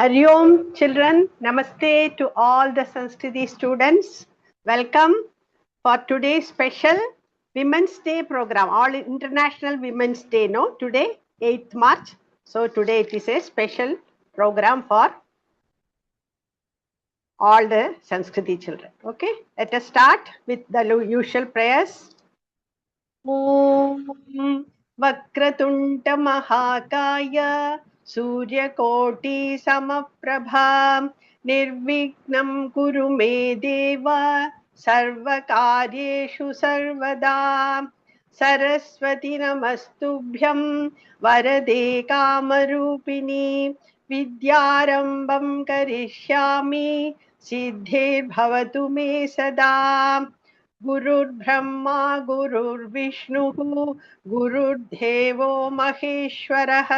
Hari Om children, Namaste to all the Sanskriti students. Welcome for today's special Women's Day program, all International Women's Day, no? Today, 8th March. So today it is a special program for all the Sanskriti children. Okay, let us start with the usual prayers. Om Vakratunda Mahakaya Suryakoti Samaprabha Nirvignam Kuru Me Deva Sarvakaryeshu Sarvada Saraswati Namastubhyam Varade Kamarupini Vidyarambam Karishyami Siddhir Bhavatu Me Sada गुरुर्ब्रह्मा गुरुर्विष्णुः गुरुर्देवो महेश्वरः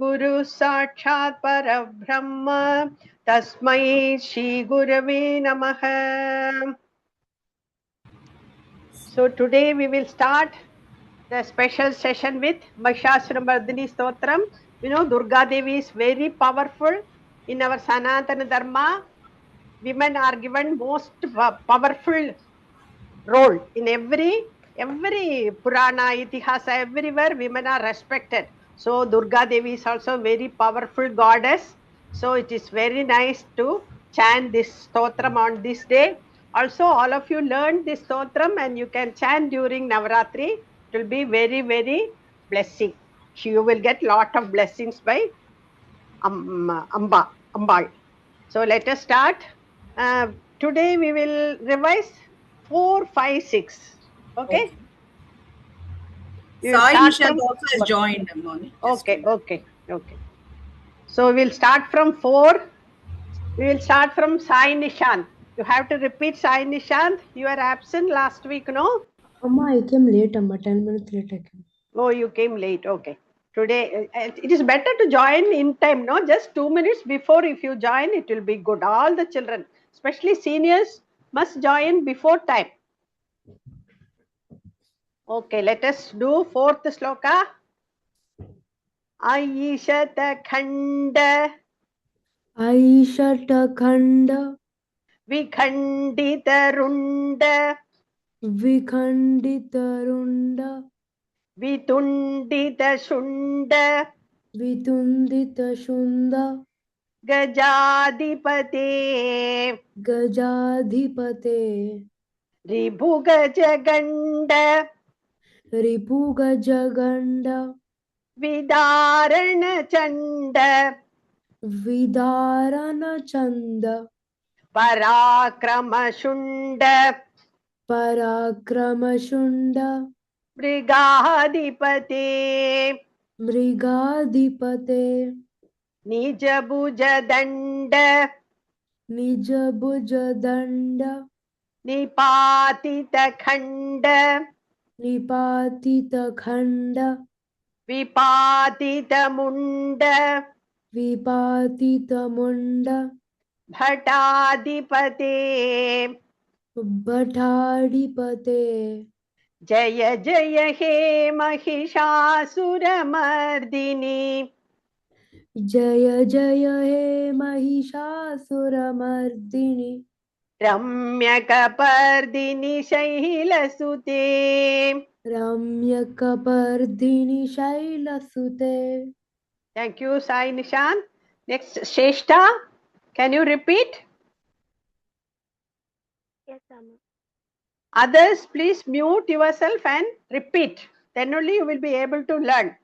गुरुः साक्षात् परब्रह्म तस्मै श्री गुरवे नमः. So today we will start the special session with Mahishasuramardini Stotram. You know, Durga Devi is very powerful in our Sanatana Dharma. Women are given most powerful role in every Purana, Itihasa, everywhere women are respected. So Durga Devi is also very powerful goddess. So it is very nice to chant this stotram on this day. Also, all of you learn this stotram and you can chant during Navaratri. It will be very, very blessing. You will get lot of blessings by Ambal. So let us start. Today we will revise 4, 5, 6. Okay. Sai Nishant also has joined. Okay. So we'll start from 4. We will start from Sai Nishant. You have to repeat Sai Nishant. You are absent last week, no? Amma, I came late, Amma. 10 minutes late I came. Oh, you came late. Okay. Today, it is better to join in time, no? Just 2 minutes before, if you join, it will be good. All the children, especially seniors, must join before time. Okay, let us do 4th sloka. Aishata Khanda Vikhandita Runda Vitundita Shunda Gajadipate Ribhugajaganda Vidarana Chanda Parakrama Shunda Mrigadipate Nijabhujadanda Nipatita Khanda Vipatita Munda Bhatadipate Jaya Jaya He Mahishasuramardini Ramyakapardini Shailasute. Thank you, Sai Nishant. Next, Sheshta. Can you repeat? Yes, Amma. Others, please mute yourself and repeat. Then only you will be able to learn.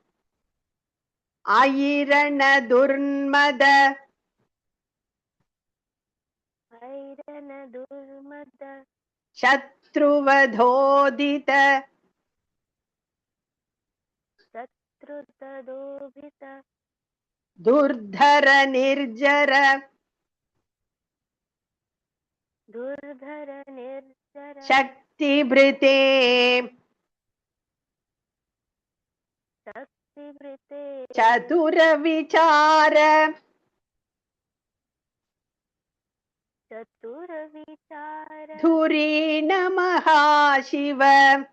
Ayirana Durmada Shatruvadhodita Durdhara Nirjara Shakti Brite Chatura Vichara Dhurina Mahashiva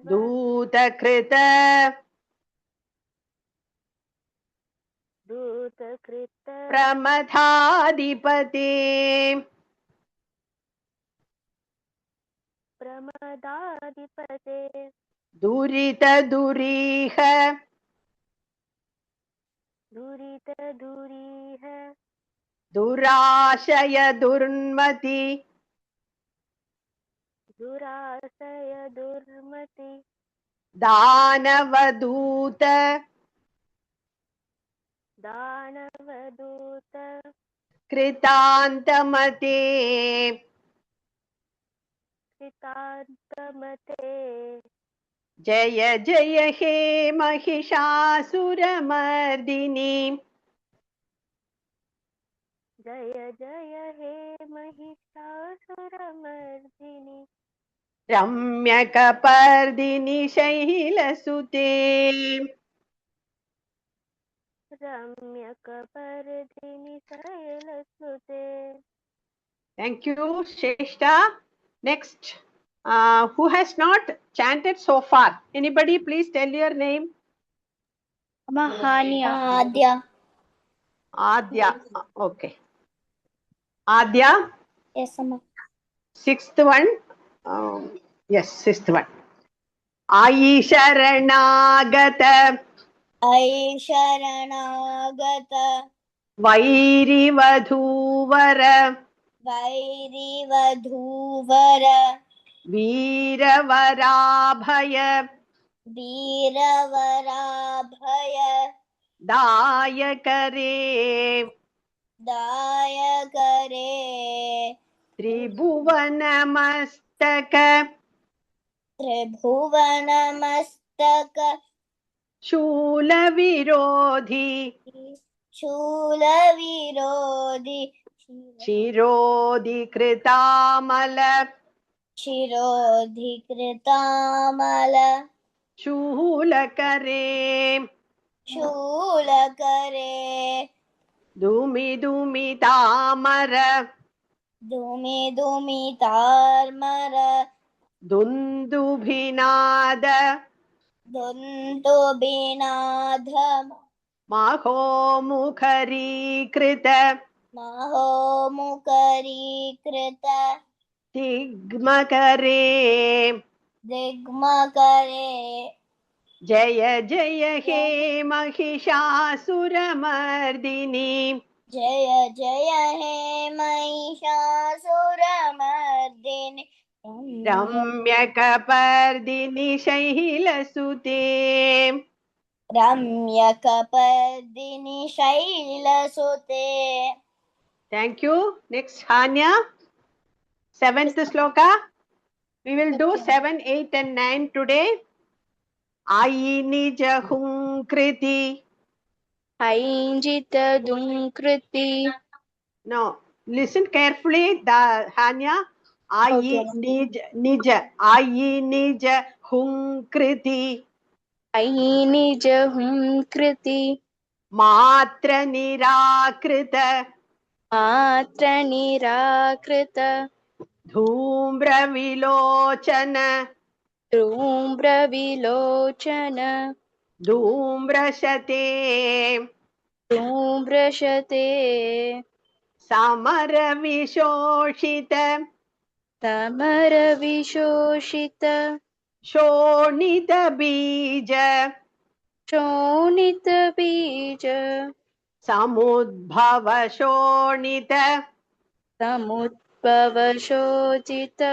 Duta Krita दूतकृत प्रमथाधिपते प्रमदाधिपते दुरितदुरीह दुरितदुरीह दुराशय दुर्मति दुराशय दुर्मति दानवदूत दानवदूत कृतान्तमते कृतान्तमते जय जय हे महिषासुरमर्दिनी जय जय हे Mahishasuramardini रम्यकपर्दिनि शैलसुते रम्यकपर्दिनि शैलसुते Thank you, Shrestha. Next, who has not chanted so far? Anybody, please tell your name. Adya. Adya. Okay. Adya. Yes, Amma. Sixth one. Yes, sixth one. Ayi Sharanagata Ai Sharanagata Vairivadhuvara Vairi Vadhuvara Veeravarabhaya Veeravarabhaya Dayakare Dayakare Tribhuvanamastaka Tribhuvanamastaka Shulavirodhi Shulavirodhi Shirodhi Kritamala Shirodhikritamala Shulakare Shulakare Dumi Dumi Tamara Dumi Dumi Tarmara Dundubhinada Dundu Binadha Maho Mukhari Krita Maho Mukari Krita Tigmakare Digmakare Jaya Jaya He Mahishasuramardini Jaya Jaya He Mahishasuramardini Ramyakapardini Shailasute Ramyakapardini Shailasute. Thank you. Next, Hanya. Seventh sloka. We will do 7, 8 and 9 today. Ayi nija hunkriti. Ainjita dunkriti. No, listen carefully, the Hanya. Okay. Ayi nija. Ayi nija hunkriti. Ainija kriti. Matra nirakrita. Matra nirakrita. Dhumra vilochana. Dhrumbra vilochana. Dhumrashate. Dhumbrashate. Samara vishoshita. Tamara vishoshita. Shonita bija. Shonita bija. Samudbhava shonita. Samudbhava shojita.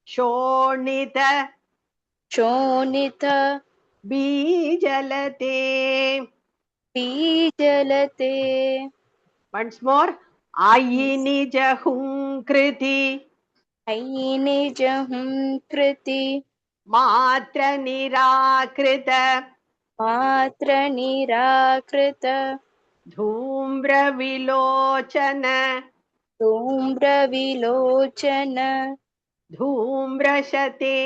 Shonita. Shonita. Bijalate. Bijalate. Once more. Ayini jahunkriti. Ainija kriti. Matra nirakrita. Matra nirakrita. Dhumra vilochana. Dhrumbra vilochana. Dhumrashate.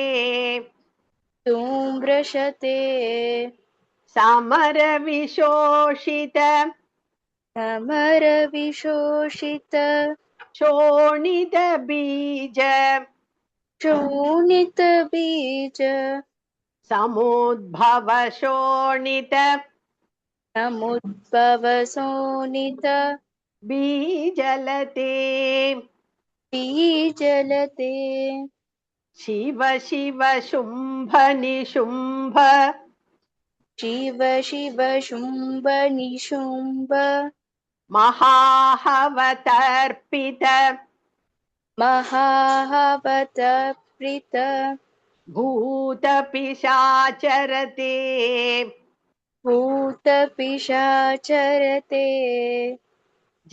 Dhumbrashate. Samara vishoshita. Tamara vishoshita. Shonita bija. Shonita bija. Samudbhava shonita. समुद्भवसोनित बीजलते बीजलते Shiv Shiv Shumbh Nishumbh Shiv Shiv Shumbh Nishumbh महाहवतर्पित महाहवतप्रीत भूत पिशाचरते भूतपिशाचरते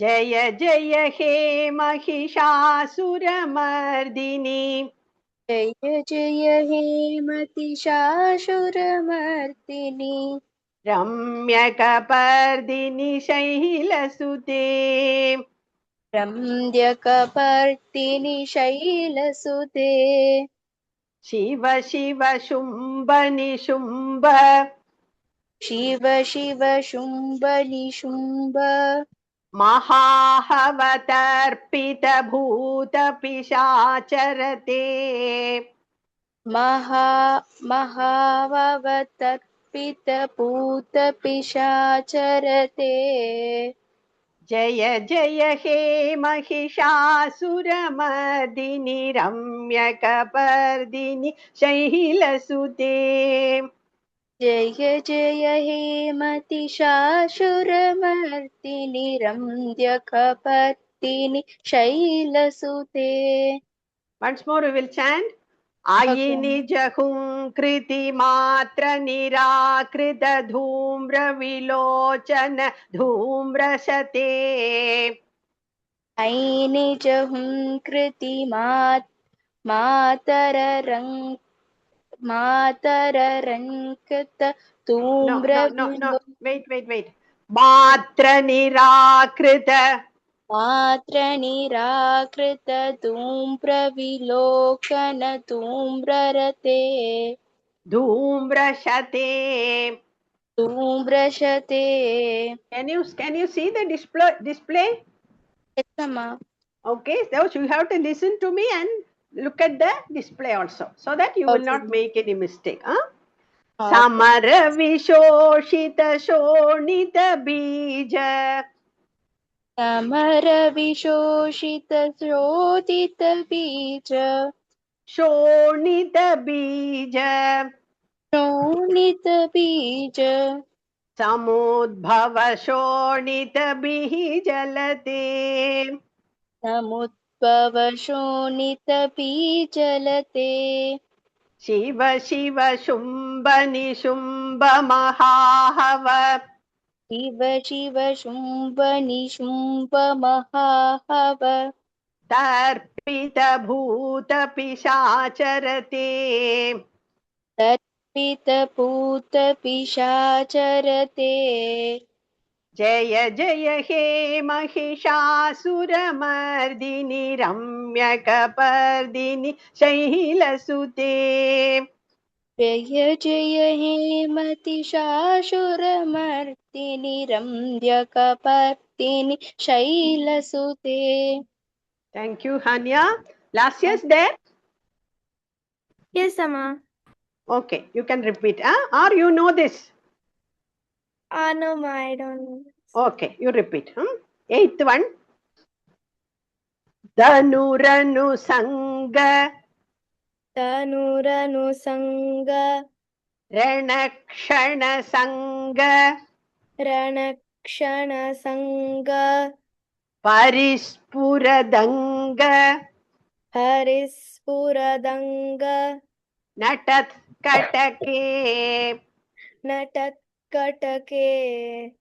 जय जय हे महिषासुरमर्दिनी जय जय हे महिषासुरमर्दिनि रम्यकपर्दिनि शैलसुते रम्यकपर्दिनि शैलसुते शिव शिव शुंभ निशुंभ शिव शिव शुंभ निशुंभ महाहवतर्पित भूत पिशाचरते महावतर्पित भूतपिशाचरते जय जय हे महिषासुरमर्दिनि रम्यकपर्दिनि शैलसुते जय जय हे Mahishasuramardini रम्यकपर्दिनि शैलसुते Once more we will chant. आयिनि जहुंकृति मात्र निराकृत धूम्र विलोचन धूम्रशते ऐनिजहुंकृति मातररङ्कृत No. Wait. मात्र निराकृत मात्र निराकृत धूम्रविलोकन धूम्ररते धूम्रशते. धूम्रशते. Can you see the display? Yes, Amma. Okay, so you have to listen to me and look at the display also, so that you will not make any mistake. समर विशोषित शोणित बीज summer विशोषित शोधित बीज शोणित बीज शोणित बीज समुद्भव शोणित बीजलते समुद्भव शोणित बीजलते शिव शिव शुंभ निशुंभ महाहव शिव शिव शुंभ निशुंभ महाहव तर्पित भूत पिशाचरते तर्पित भूत पिशाचरते जय जय हे महिषासुरमर्दिनि रम्यकपर्दिनि शैलसुते जय जय हे Mahishasuramardini रम्यकपर्दिनि शैलसुते. Thank you, Hanya. Last year's there? Yes, Amma. Okay, you can repeat. Or you know this? No, Ma, I don't know. Okay, you repeat. Eighth one. Dhanuranu Sangha Tanuranu Sangha Ranakshana Sangha Ranakshana Sangha Parispuradanga Harispuradanga Natat Katake Natat Katake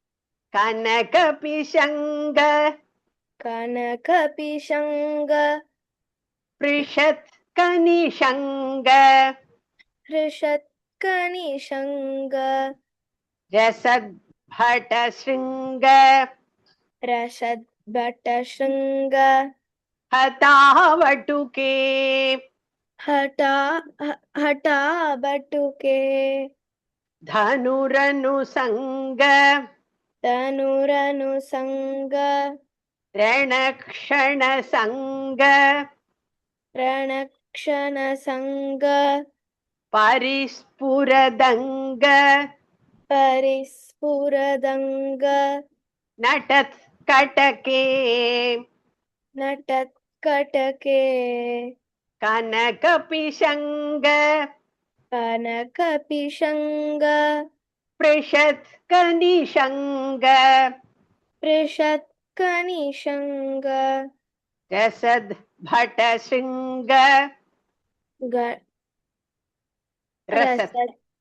Kanakapishanga Kanakapishanga Prishat Kanishanga Rishat Kanishanga Rasad Bhata Shringa Rashad Bhattashringa Hatavatuke Hata Batuke Dhanuranu Sangha Tanuranu Sangha Ranakshana Sangha Ranakshana Sangha Parispuradanga परिस्फुरदङ्ग नटत् कटके नटत्कटके कनकपिशङ्ग कनकपिशङ्ग पृषत् कनिशङ्ग पृषत्कनिशङ्ग रसद् भटशृङ्ग रसत्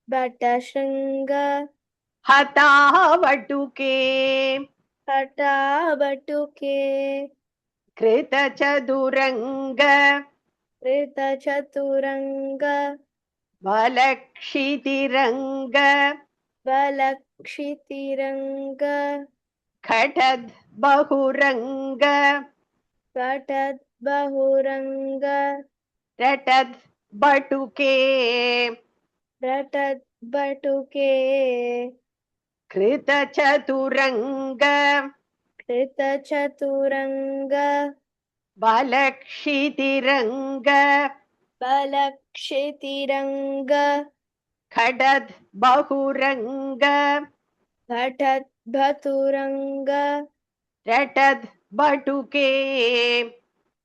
रसद्भटशृङ्ग हतावटुके हटाबटुके कृतचतुरङ्ग कृतचतुरङ्ग बलक्षितिरङ्ग बलक्षितिरङ्ग घटद् बहुरङ्ग घटद्बहुरङ्ग रटद् बटुके रटद्बटुके कृतचतुरङ्ग कृतचतुरङ्ग बलक्षितिरङ्ग बलक्षितिरङ्ग खडद् बहुरङ्ग घटद्भतुरङ्ग रटद् बटुके.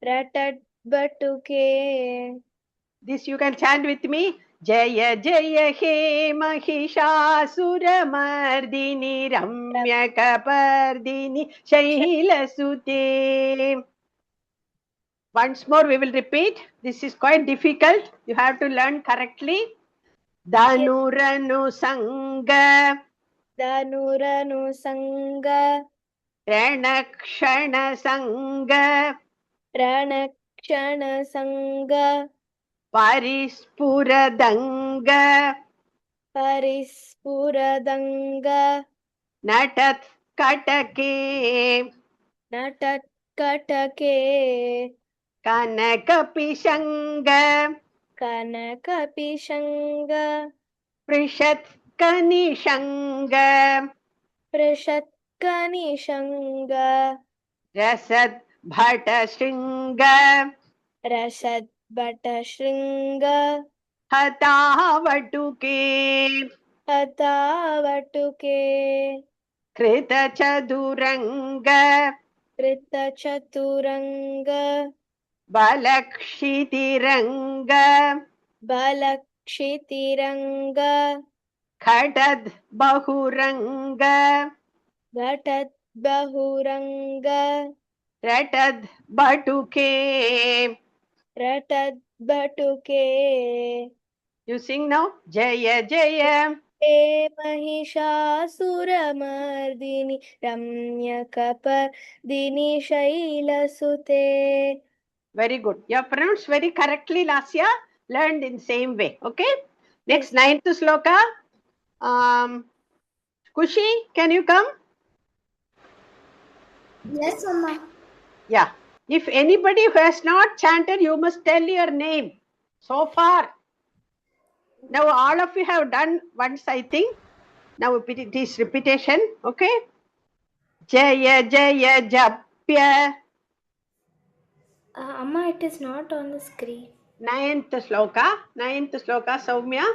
रटद्बटुके. This you can chant with me. Jaya Jaya He Mahishasuramardi Ramyakapardini Shailasute. Once more we will repeat. This is quite difficult. You have to learn correctly. Dhanuranu Sangha Dhanuranu Sangha Ranakshana Sangha Ranakshana Sangha Parispuradanga Parispuradanga Natat Katake Natatkatake Kanakapishanga Kanakapishanga Prishat Kanishanga Prishatkanishanga Rasad Bhatashringa Rasadbhatashringa Hatavatuke Hatavatuke Kritachaduranga Kritachaturanga Balakshitiranга Balakshitiranga Khatad Bahuranga Ghatadbahuranga Ratad Batuke. Ratadbatuke. You sing now. Jaya Jaya He Mahishasuramardini Ramyakapardini Shailasute. Very good. You have pronounced very correctly, Lasya. Learned in same way. Okay. Next, ninth sloka. Kushi, can you come? Yes, Amma. Yeah. If anybody who has not chanted, you must tell your name. So far. Now all of you have done once, I think. Now it is repetition. Okay. Jaya Jaya Japya. Amma, it is not on the screen. Ninth sloka, Soumya.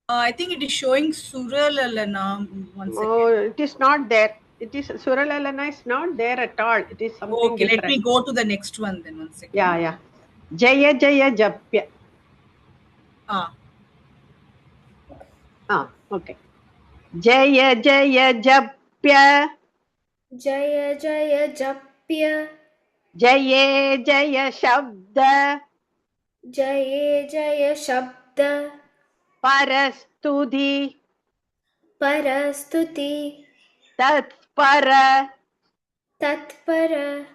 I think it is showing Suralalana. One second. Oh, it is not there. It is Suralalana is not there at all. It is something Okay, different. let me go to the next one then. 1 second. Yeah. Jaya Jaya Japya. Okay. Jaya Jaya Japya. Jaya Jaya Japya. Jaya Jaya Shabda. Jaya Jaya Shabda. Parastudhi. Parastuti. Tatpara. Tatpara.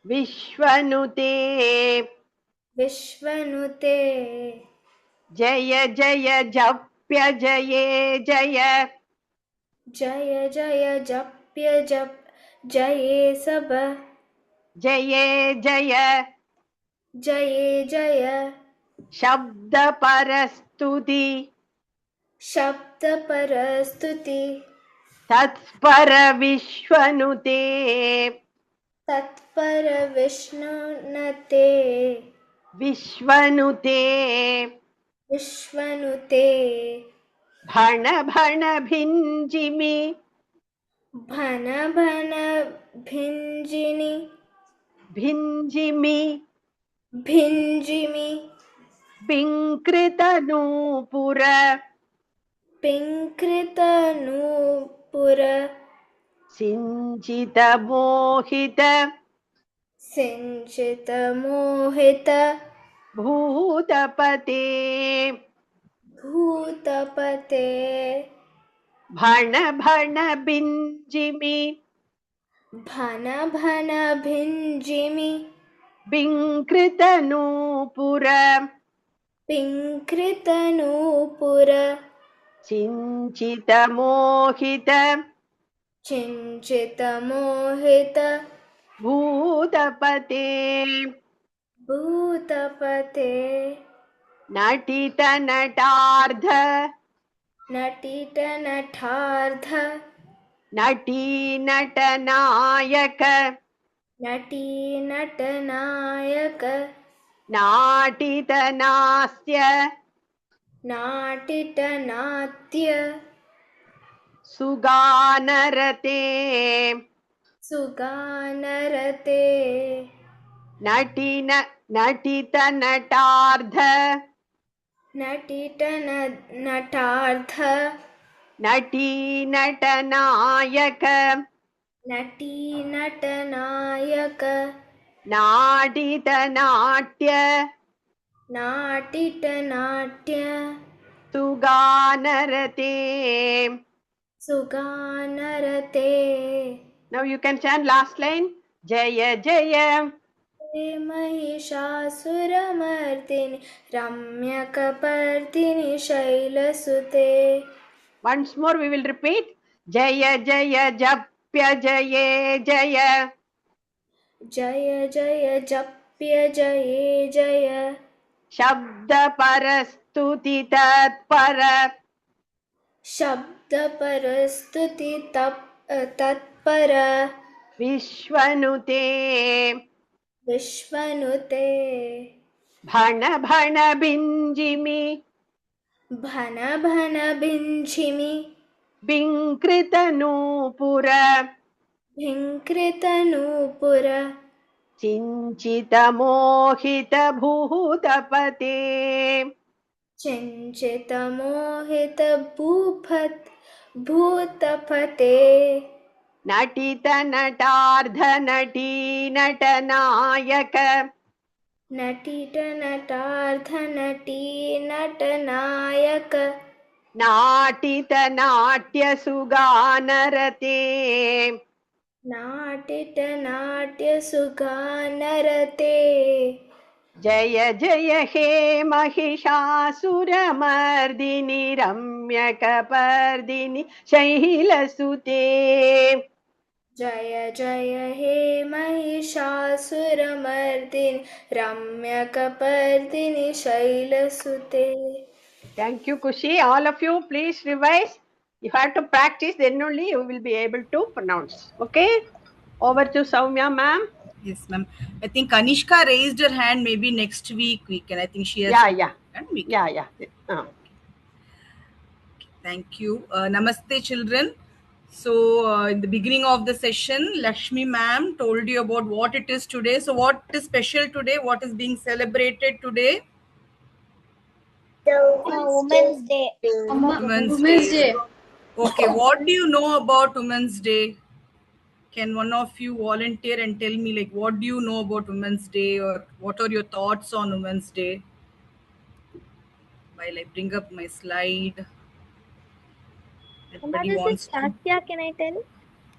Vishwanute. Vishwanute. Jaya Jaya Japya Jaya Jaya. Jaya Jaya Japya Jap. Jaya Sabha. Jaya Jaya Jaya Jaya. Shabda Parastudhi. Shabda Parastuti. Tatpara Vishwanute. Tatpara Vishnunate. Vishwanute. Vishwanute. भण भण भिञ्जिमि भन भन भिञ्जिनि भिञ्जिमि भिञ्जिमि पिङ्कृतनूपुर पिङ्कृतनूपुर सिञ्चितमोहित सिञ्चितमोहित भूतपते भूतपते भण भण भिञ्जिमि भन भन भिञ्जिमि पिङ्कृतनूपुर पिङ्कृतनूपुर सिञ्चितमोहित चिञ्चितमोहित भूतपते भूतपते नटितनटार्ध नटितनटार्ध नटीनटनायक नटीनटनायक नाटितनास्य नाटितनाट्य सुगानरते सुगानरते नटितनटार्ध नटितनटार्ध नटीनटनायक नटीनटनायक नाटितनाट्य नाटितनाट्य सुगानरते. सुगानरते. Now you can chant last line. Jaya Jaya. Hey Mahishasuramardini रम्यकपर्दिनि शैलसुते. Once more we will repeat. Jaya Jaya Japya Jaye Jaya. जय जय जप्य जये जय. Shabda Parastuti Tatpara. शब्द परस्तुति तत्पर. Vishwanute. विश्वनुते. Bhana Bhana Binjimi. भन भन भिञ्झिमि. Binkritanupura. भिङ्कृतनूपुर. Chinchitamohita Bhutapate. चिञ्चितमोहित भूतपते. नटितनटार्ध नटी नटनायक. नटितनटार्ध नटी नटनायक. नाटितनाट्य सुगानरते. नाटितनाट्य सुगानरते. जय जय हे महिषासुरमर्दिनि रम्यकपर्दिनि शैलसुते. जय जय हे Mahishasuramardini रम्यकपर्दिनि शैलसुते. Thank you, Kushi. All of you, please revise. You have to practice, then only you will be able to pronounce. Okay? Over to Soumya, ma'am. Yes, ma'am. I think Kanishka raised her hand. Maybe next week we can. I think she has. Yeah. And we can. Yeah. Thank you. Namaste, children. So, in the beginning of the session, Lakshmi ma'am told you about what it is today. So, what is special today? What is being celebrated today? Women's Day. Women's Day. Okay, what do you know about Women's Day? Can one of you volunteer and tell me, like, what do you know about Women's Day, or what are your thoughts on Women's Day? While I bring up my slide. Amma, this is Lasya, can I tell?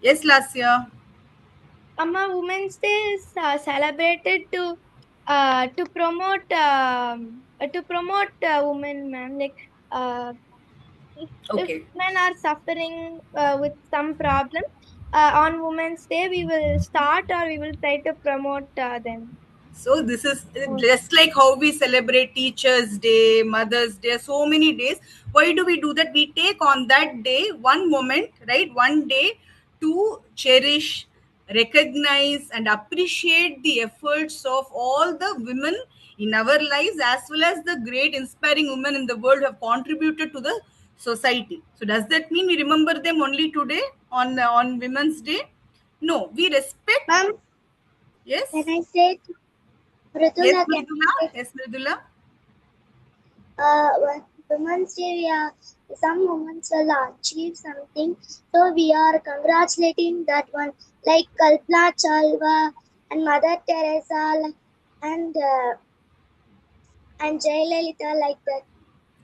Yes, Lasya. Amma, Women's Day is celebrated to promote women, ma'am. Like, Okay. if men are suffering with some problem, on Women's Day we will start, or we will try to promote them. So this is just like how we celebrate Teachers' Day, Mother's Day, so many days. Why do we do that? We take on that day one moment, right? One day to cherish, recognize, and appreciate the efforts of all the women in our lives, as well as the great inspiring women in the world who have contributed to the society. So does that mean we remember them only today on Women's Day? No, we respect. Ma'am, Yes. can I say to Yes, Mridula? Can Mridula. I say, Yes, Mridula. Women's Day, some women will achieve something, so we are congratulating that one, like Kalpana Chawla and Mother Teresa and Jayalalitha, like that.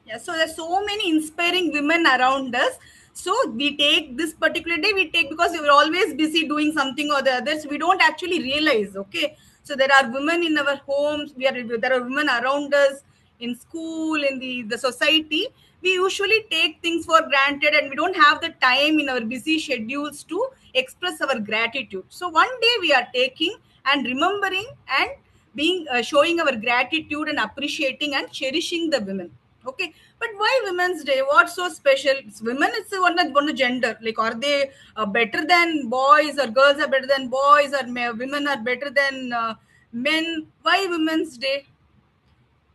Yeah, so there's so many inspiring women around us. So we take this particular day, we take because we're always busy doing something or the other. So we don't actually realize, okay? So there are women in our homes, there are women around us in school, in the society. We usually take things for granted and we don't have the time in our busy schedules to express our gratitude. So one day we are taking and remembering and being showing our gratitude and appreciating and cherishing the women. Okay, but why Women's Day? What's so special? It's women. It's one gender. Like, are they better than boys, or girls are better than boys, or women are better than men? Why Women's Day?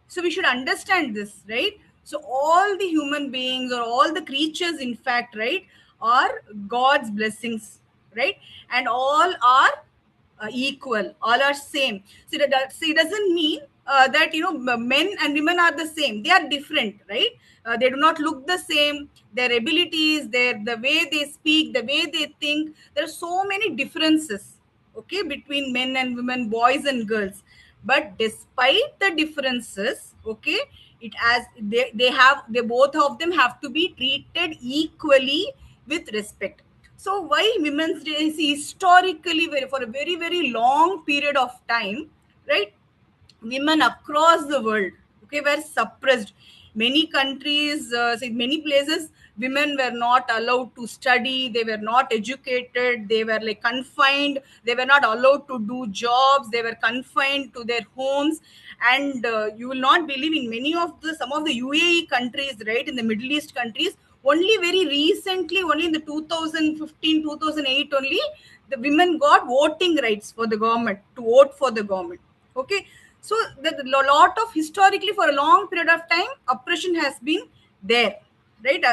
So we should understand this, right? So all the human beings or all the creatures, in fact, right, are God's blessings, right? And all are equal, all are same. So it doesn't mean that men and women are the same. They are different, right? They do not look the same. Their abilities, the way they speak, the way they think, there are so many differences, okay, between men and women, boys and girls. But despite the differences, okay, it as they both of them have to be treated equally with respect. So why Women's Day is historically for a very, very long period of time, right? Women across the world, okay, were suppressed. Many countries, many places, women were not allowed to study. They were not educated. They were like confined. They were not allowed to do jobs. They were confined to their homes. And you will not believe, in many of some of the UAE countries, right, in the Middle East countries, only very recently, only in the 2015 2008 only, the women got voting rights for the government, to vote for the government. Okay, so the lot of historically for a long period of time oppression has been there, right,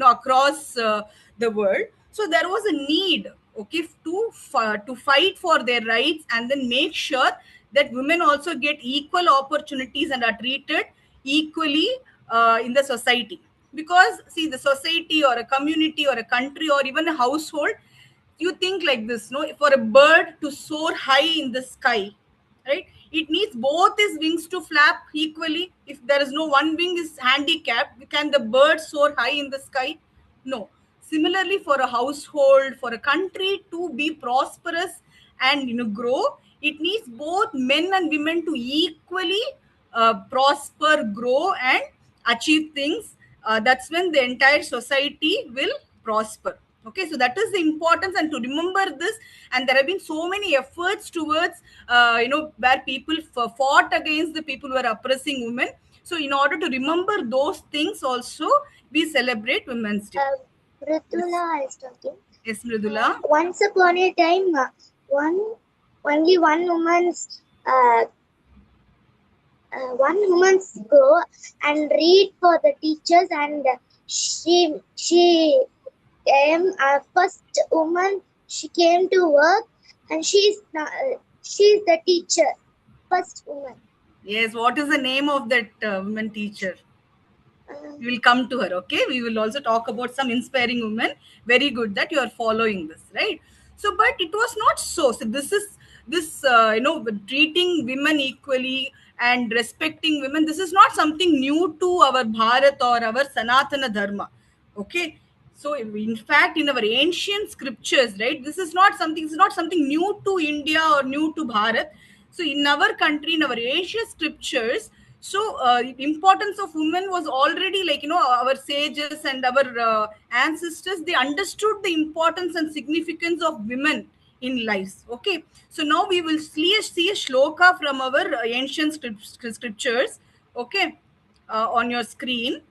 across the world. So there was a need, okay, to fight for their rights and then make sure that women also get equal opportunities and are treated equally in the society. Because see, the society or a community or a country or even a household, you think like this, no, for a bird to soar high in the sky, right, it needs both its wings to flap equally. If there is no one wing is handicapped, can the bird soar high in the sky? No. Similarly, for a household, for a country to be prosperous and grow, it needs both men and women to equally prosper, grow, and achieve things. That's when the entire society will prosper. Okay, so that is the importance, and to remember this. And there have been so many efforts towards where people fought against the people who are oppressing women. So in order to remember those things also, we celebrate Women's Day. Mridula is talking. Yes, Mridula. Once upon a time, only one woman's go and read for the teachers, and she came first woman. She came to work, and she's the teacher, first woman. Yes, what is the name of that woman teacher? We will come to her. Okay, we will also talk about some inspiring women. Very good that you are following this, right? So but it was not so. So this treating women equally and respecting women, this is not something new to our Bharat or our Sanatana Dharma. Okay, so in fact, in our ancient scriptures, right, this is not something new to India or new to Bharat. So in our country, in our ancient scriptures, so importance of women was already, like, our sages and our ancestors, they understood the importance and significance of women in lives. Okay, so now we will see a shloka from our ancient scriptures, okay, on your screen.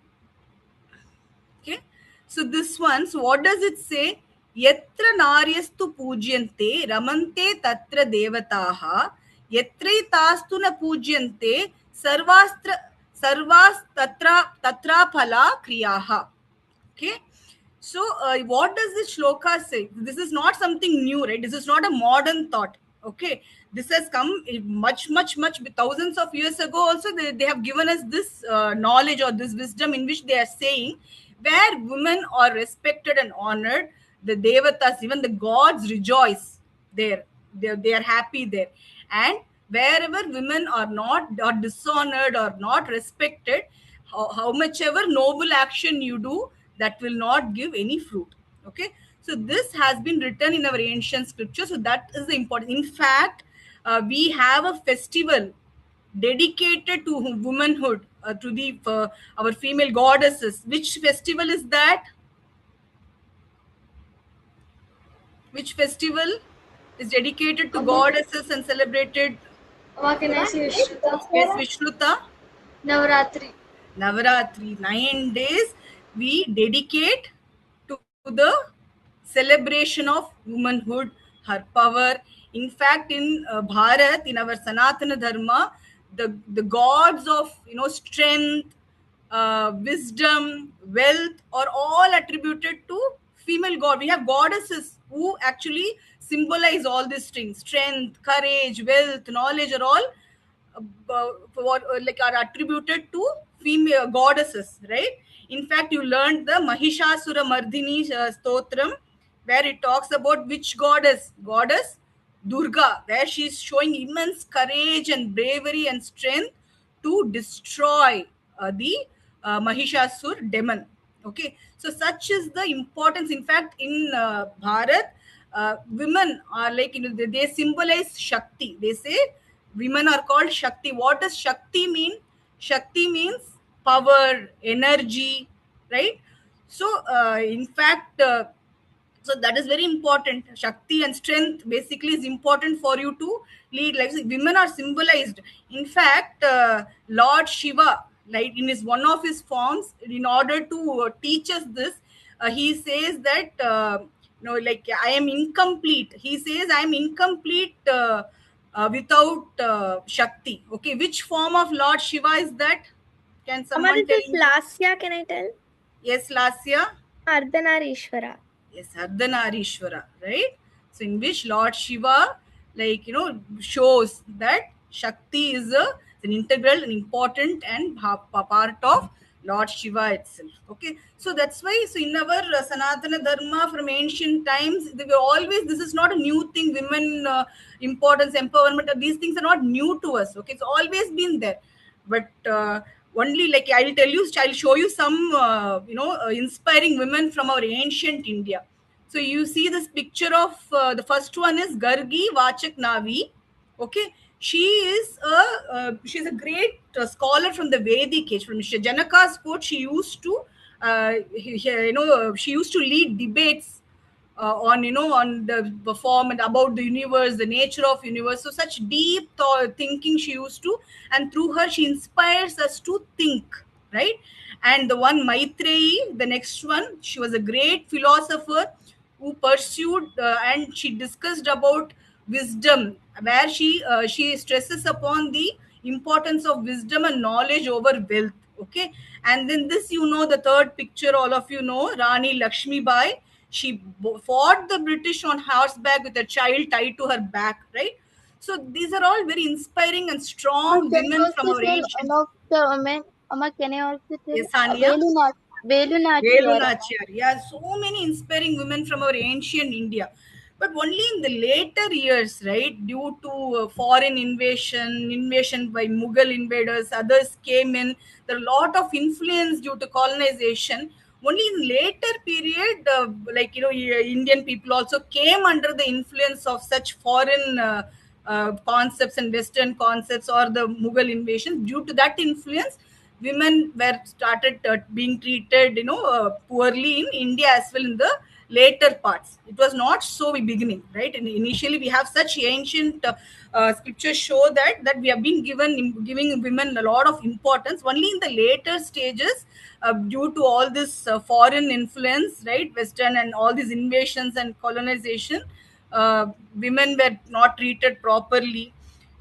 Okay, so this one, so what does it say? Yatra naryastu pujyante ramante tatra devataha yatraitastu na pujyante sarvas tatra phala kriyaha. Okay. So, what does this shloka say? This is not something new, right? This is not a modern thought. Okay, this has come much, thousands of years ago. Also, they have given us this knowledge or this wisdom in which they are saying, where women are respected and honored, the devatas, even the gods, rejoice there. They are happy there, and wherever women are not or dishonored or not respected, how much ever noble action you do, that will not give any fruit. Okay, so this has been written in our ancient scripture. So that is the important. In fact, we have a festival dedicated to womanhood, to the our female goddesses. Which festival is that? Which festival is dedicated to goddesses and celebrated? Can I say Vishnuta? Yes, Vishnuta. Navaratri. Navaratri, 9 days we dedicate to the celebration of womanhood, her power. In fact, in Bharat, in our Sanatana Dharma, the gods of strength, wisdom, wealth are all attributed to female god. We have goddesses who actually symbolize all these things: strength, courage, wealth, knowledge are all like are attributed to female goddesses, right? In fact, you learned the Mahishasura Mardini Stotram, where it talks about which goddess Durga, where she is showing immense courage and bravery and strength to destroy the Mahishasur demon. Okay, so such is the importance. In fact, in Bharat, women are like, they symbolize Shakti. They say women are called Shakti. What does Shakti mean? Shakti means power, energy, right? So, in fact, so that is very important. Shakti and strength basically is important for you to lead. Like women are symbolized. In fact, Lord Shiva, like in his one of his forms, in order to teach us this, he says that like I am incomplete. He says I am incomplete without Shakti. Okay, which form of Lord Shiva is that? Can someone This tell is me? Lasya, can I tell? Yes, Lasya. Ardhanarishwara. Yes, Ardhanarishwara, right? So in which Lord Shiva, like, shows that Shakti is an integral and important and part of Lord Shiva itself. Okay, so that's why, so in our Sanatana Dharma from ancient times, they were always, this is not a new thing, women importance, empowerment, these things are not new to us. Okay, it's always been there. But only, like I'll tell you, I'll show you some inspiring women from our ancient India. So you see this picture of the first one is Gargi Vachak Navi. Okay, she's a great scholar from the Vedic age. From Janaka's court, she used to she used to lead debates on on the form and about the universe, the nature of universe. So such deep thinking she used to, and through her she inspires us to think, right? And the one Maitreyi, the next one, she was a great philosopher who pursued and she discussed about wisdom, where she stresses upon the importance of wisdom and knowledge over wealth. Okay, and then this, the third picture, all of you know, Rani Lakshmi Bai. She fought the British on horseback with a child tied to her back, right? So these are all very inspiring and strong women from our ancient. One of the women, can I also tell? Yes, Anya. Velu Nachiyar. Yeah, so many inspiring women from our ancient India. But only in the later years, right, due to foreign invasion by Mughal invaders, others came in. There are a lot of influence due to colonization. Only in later period, Indian people also came under the influence of such foreign concepts and Western concepts or the Mughal invasion. Due to that influence, women were started being treated poorly in India as well in the later parts. It was not so beginning, right? And initially we have such ancient scriptures show that we have been giving women a lot of importance. Only in the later stages, due to all this foreign influence, right, Western and all these invasions and colonization, women were not treated properly.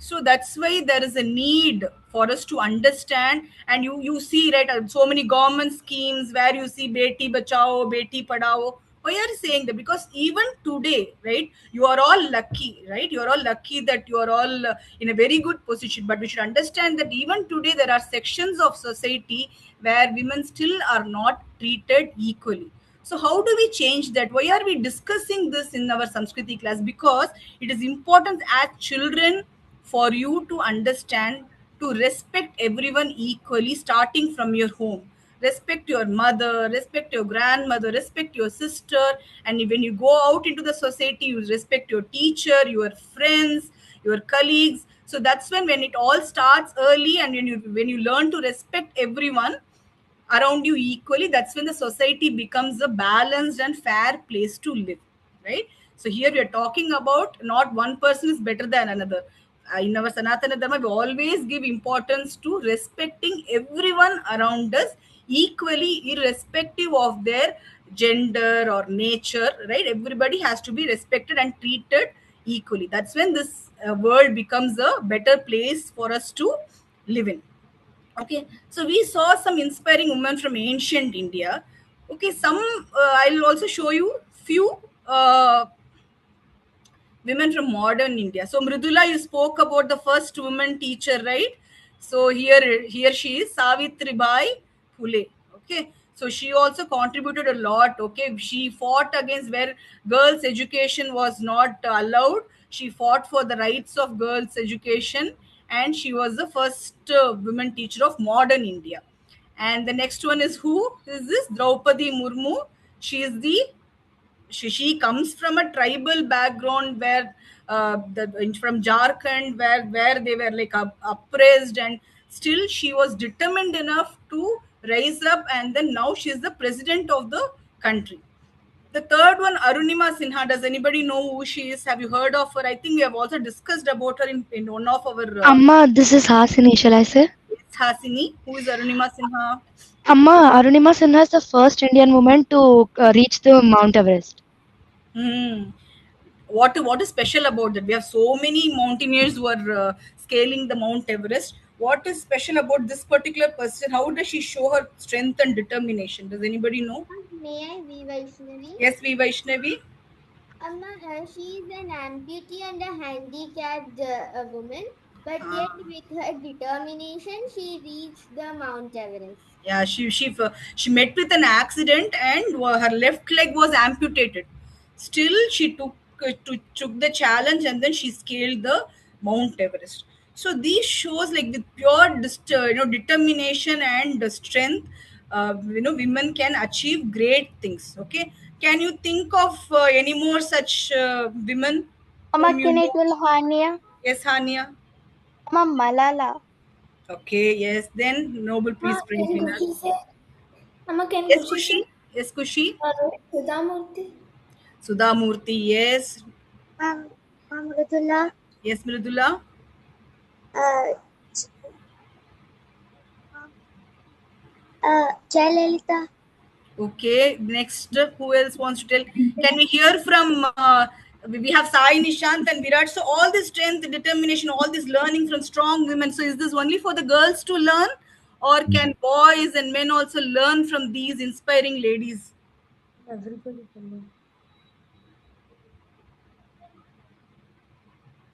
So that's why there is a need for us to understand. And you see, right, so many government schemes where you see beti bachao, beti padhao. Why are you saying that? Because even today, right, you are all lucky, right? You are all lucky that you are all in a very good position. But we should understand that even today there are sections of society where women still are not treated equally. So how do we change that? Why are we discussing this in our Sanskriti class? Because it is important as children for you to understand to respect everyone equally, starting from your home. Respect your mother, respect your grandmother, respect your sister, and when you go out into the society, you respect your teacher, your friends, your colleagues. So that's when it all starts early, and when you learn to respect everyone around you equally, that's when the society becomes a balanced and fair place to live, right? So here we are talking about not one person is better than another. In our Sanatana Dharma, we always give importance to respecting everyone around us equally, irrespective of their gender or nature, right? Everybody has to be respected and treated equally. That's when this world becomes a better place for us to live in. Okay, so we saw some inspiring women from ancient India. Okay, some I'll also show you few women from modern India. So Mridula, you spoke about the first woman teacher, right? So here she is, Savitri Bai Phule. Okay, so she also contributed a lot. Okay, she fought against where girls' education was not allowed. She fought for the rights of girls' education, and she was the first women teacher of modern India. And the next one is who? Is this Draupadi Murmu? She is the she comes from a tribal background where from Jharkhand, where they were like oppressed, and still she was determined enough to rise up, and then now she is the president of the country. The third one, Arunima Sinha. Does anybody know who she is? Have you heard of her? I think we have also discussed about her in one of our Amma, this is Hasini, shall I say? Hasini. Who is Arunima Sinha? Amma, Arunima Sinha is the first Indian woman to reach the Mount Everest. What is special about that? We have so many mountaineers who are scaling the Mount Everest. What is special about this particular person? How does she show her strength and determination? Does anybody know? May I be Vaishnavi? Yes, we Vaishnavi. She is an amputee and a handicapped woman, but yet with her determination, she reached the Mount Everest. Yeah, she met with an accident, and her left leg was amputated. Still, she took the challenge, and then she scaled the Mount Everest. So these shows, like with pure determination and strength, women can achieve great things. Okay, can you think of any more such women? Amma, Whom you can it know? will Hania? Yes, Hania. Amma, Malala. Okay, yes. Then Nobel Peace Prize Can winner. Kushi say? Amma, can Yes, Kushi Kushi. say? Yes, Kushi. Sudhamurti. Sudha Murthy, yes. Ma'am, Mridula, Yes, Mridula. Jayalalitha. Okay, next, who else wants to tell? Can we hear from, we have Sai, Nishant and Virat. So all this strength, determination, all this learning from strong women. So is this only for the girls to learn? Or can boys and men also learn from these inspiring ladies? Everybody can learn.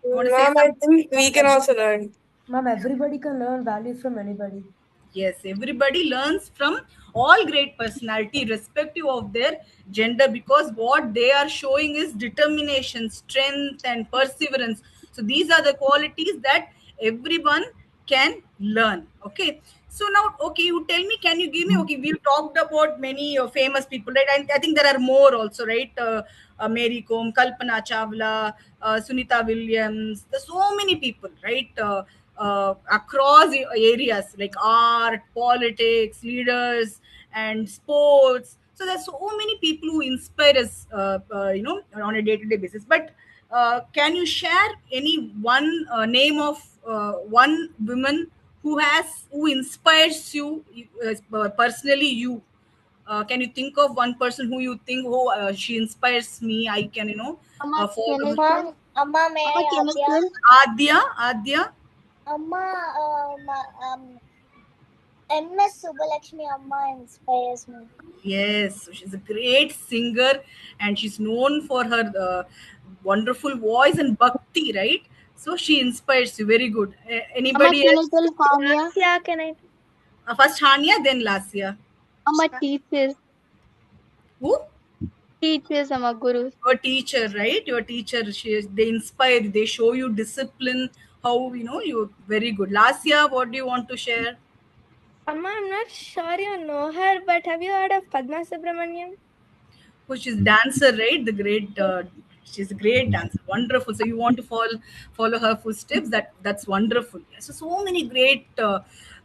You want to say Ma'am, I something? think we can also learn. Ma'am, everybody can learn value from anybody. Yes, everybody learns from all great personality, irrespective of their gender, because what they are showing is determination, strength, and perseverance. So these are the qualities that everyone can learn. Okay. So now, okay, you tell me, can you give me, okay, we've talked about many famous people, right? I think there are more also, right? Mary Kom, Kalpana Chawla, Sunita Williams, there's so many people, right? Across areas like art, politics, leaders, and sports. So there's so many people who inspire us, on a day-to-day basis. But can you share any one name of one woman who inspires you personally? You can you think of one person who you think, oh, she inspires me? I can Amma, follow can her. it tell? Amma, may I Adya? Adya. Amma, MS Subbalakshmi Amma inspires me. Yes, so she's a great singer and she's known for her wonderful voice and bhakti, right? So she inspires you. Very good. Anybody Amma, else? can I tell Hania? Yeah, can I? First Hania, then Lasya. Amma, teachers. Who? Teachers, Amma, gurus. Your teacher, right? Your teacher. They inspire. They show you discipline. How you very good. Lasya, what do you want to share? Amma, I'm not sure you know her, but have you heard of Padma Subramaniam? Which is dancer, right? The great. She's a great dancer. Wonderful. So you want to follow her footsteps. That's wonderful. So many great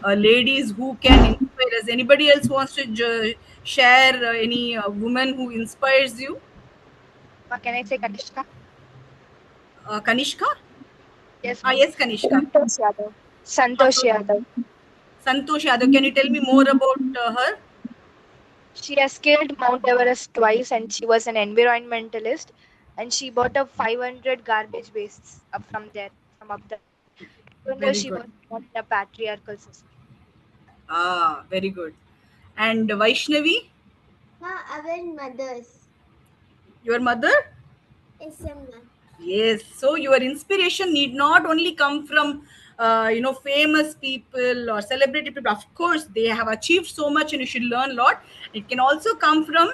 ladies who can inspire us. Anybody else wants to share any woman who inspires you? Can I say Kanishka? Kanishka? Yes. Yes, Kanishka. Santosh Yadav. Santosh Yadav. Santosh Yadav. Can you tell me more about her? She has scaled Mount Everest twice and she was an environmentalist and she bought up 500 garbage wastes up from there, from up there. Even though Very she good. was not in a patriarchal society. Very good. And Vaishnavi, Our mothers. your mother? Yes, Amma. Yes. So your inspiration need not only come from famous people or celebrity people. Of course, they have achieved so much, and you should learn a lot. It can also come from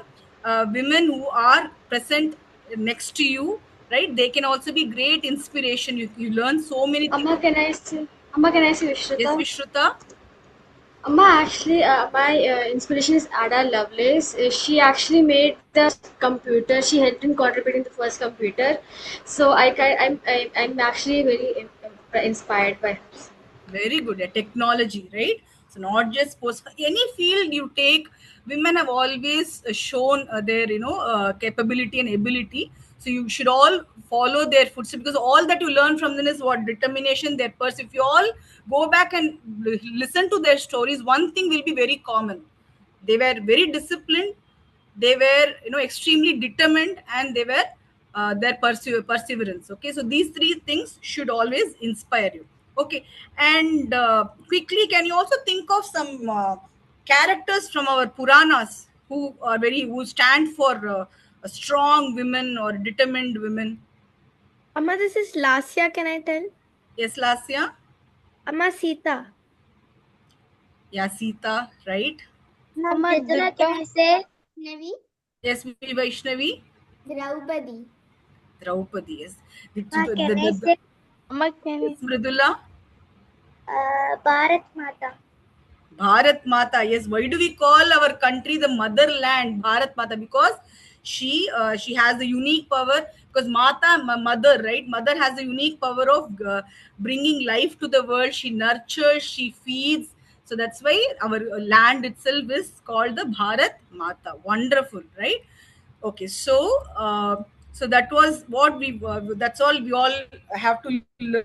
women who are present next to you, right? They can also be great inspiration. You learn so many things. Amma, can I say Vishruta? Yes, Vishruta. Amma, actually, my inspiration is Ada Lovelace. She actually made the computer. She helped in contributing the first computer. So I'm actually very inspired by her. Very good at technology, right? So not just post any field you take, women have always shown their capability and ability. So you should all follow their footsteps because all that you learn from them is what determination, their purpose. If you all go back and listen to their stories, one thing will be very common. They were very disciplined, they were extremely determined, and they were their perseverance. Okay, so these three things should always inspire you. Okay, and quickly, can you also think of some characters from our Puranas who stand for strong women or determined women? Amma, this is Lasya, can I tell? Yes, Lasya. Amma, Sita. Yeah, Sita, right? Amma, Mridula, can I say? Navi? Yes, Vaishnavi. Draupadi. Draupadi, yes. Can I say? Amma, can Yes, Mridula. Bharat Mata. Bharat Mata, yes. Why do we call our country the motherland, Bharat Mata? Because she has a unique power. Because mother, right? Mother has a unique power of bringing life to the world. She nurtures, she feeds. So that's why our land itself is called the Bharat Mata. Wonderful, right? Okay, so so that was what we. That's all we all have to learn.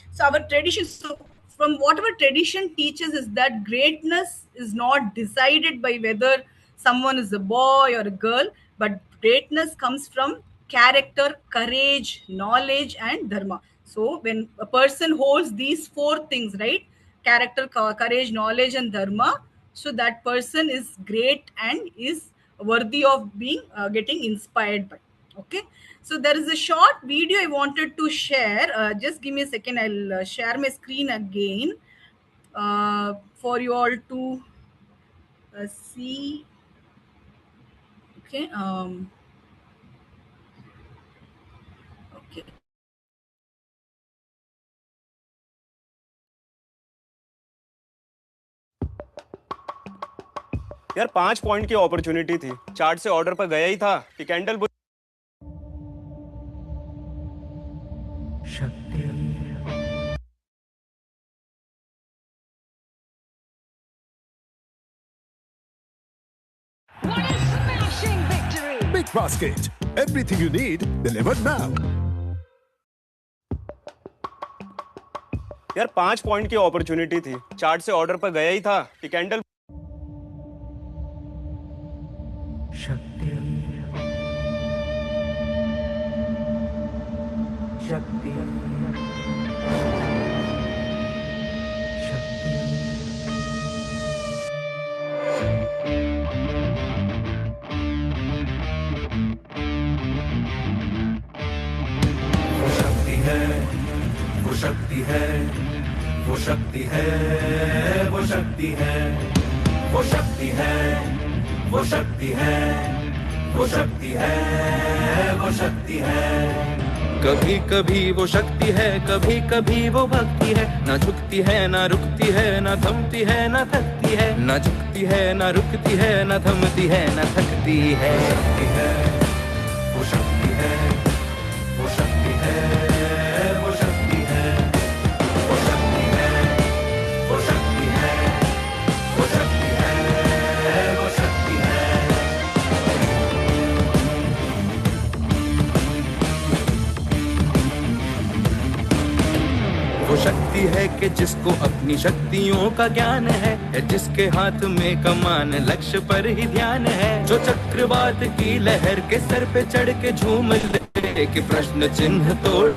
So our tradition. So from whatever tradition teaches is that greatness is not decided by whether someone is a boy or a girl, but greatness comes from character, courage, knowledge, and dharma. So when a person holds these four things, right? Character, courage, knowledge, and dharma, so that person is great and is worthy of being getting inspired by. Okay, so there is a short video I wanted to share. Just give me a second. I'll share my screen again for you all to see. Okay. Okay. यार 5 point की opportunity थी, chart से order पर गया ही था कि candle Big Basket. Everything you need delivered now. यार 5 point की अपॉर्चुनिटी थी, चार्ट से ऑर्डर पर गया ही था कि कैंडल शक्ति शक्ति वो शक्ति है वो शक्ति है वो शक्ति है वो शक्ति है वो शक्ति है वो शक्ति है वो शक्ति है वो शक्ति है कभी कभी वो शक्ति है कभी कभी वो भक्ति है ना झुकती है ना रुकती है ना थमती है ना थकती है ना झुकती है ना रुकती है ना थमती है ना थकती है वो शक्ति है वो शक्ति है वो शक्ति है वो शक्ति है वो शक्ति है वो शक्ति है वो शक्ति है वो शक्ति है कि जिसको अपनी शक्तियों का ज्ञान है जिसके हाथ में कमान लक्ष्य पर ही ध्यान है जो चक्रवात की लहर के सर पे चढ़ के झूम ले कि प्रश्न चिन्ह तोड़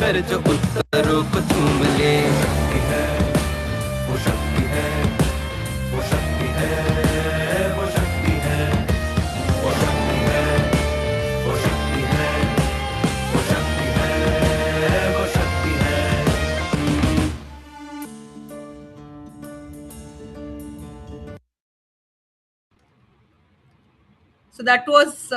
कर जो उत्तरों को चूम ले वो शक्ति है वो शक्ति है वो शक्ति है वो शक्ति है वो शक्ति है वो शक्ति है वो शक्ति है So that was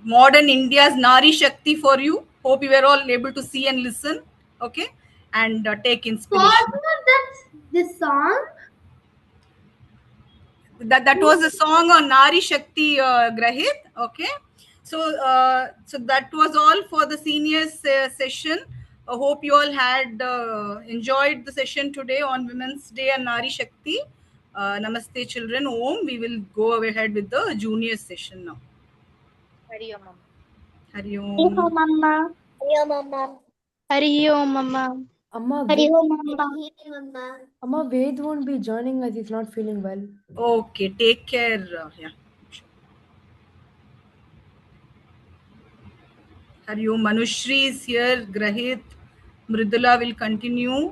modern India's Nari Shakti for you. Hope you were all able to see and listen. Okay, and take inspiration. This song? That was a song on Nari Shakti, Grahit. Okay, so so that was all for the seniors session. I hope you all had enjoyed the session today on Women's Day and Nari Shakti. Namaste, children. Om. We will go ahead with the junior session now. Hari Om. Hari Om. Hari Om, Mama. Hari Om, Mama. Hari Om, Mama. Amma, Hari Ved, Om, Mama. Amma, Ved won't be joining us. He's not feeling well. Okay, take care. Yeah. Hari Om. Manushri is here. Grahit. Mridula will continue.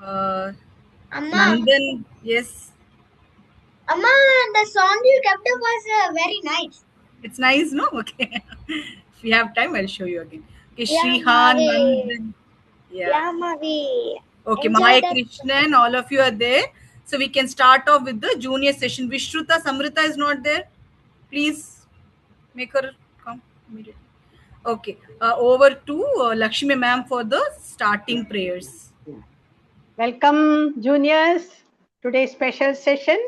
Amma. Nandan, yes. Amma, the song you kept up was very nice. It's nice, no? Okay. If we have time, I'll show you again. Okay, Yeah, Shrihan, Mavi. Nandan. Yeah, Mavi. Okay, Enjoy Mahai that. Krishnan, all of you are there. So we can start off with the junior session. Vishruta Samrita is not there. Please make her come immediately. Okay, over to Lakshmi ma'am for the starting prayers. Welcome, juniors. Today's special session,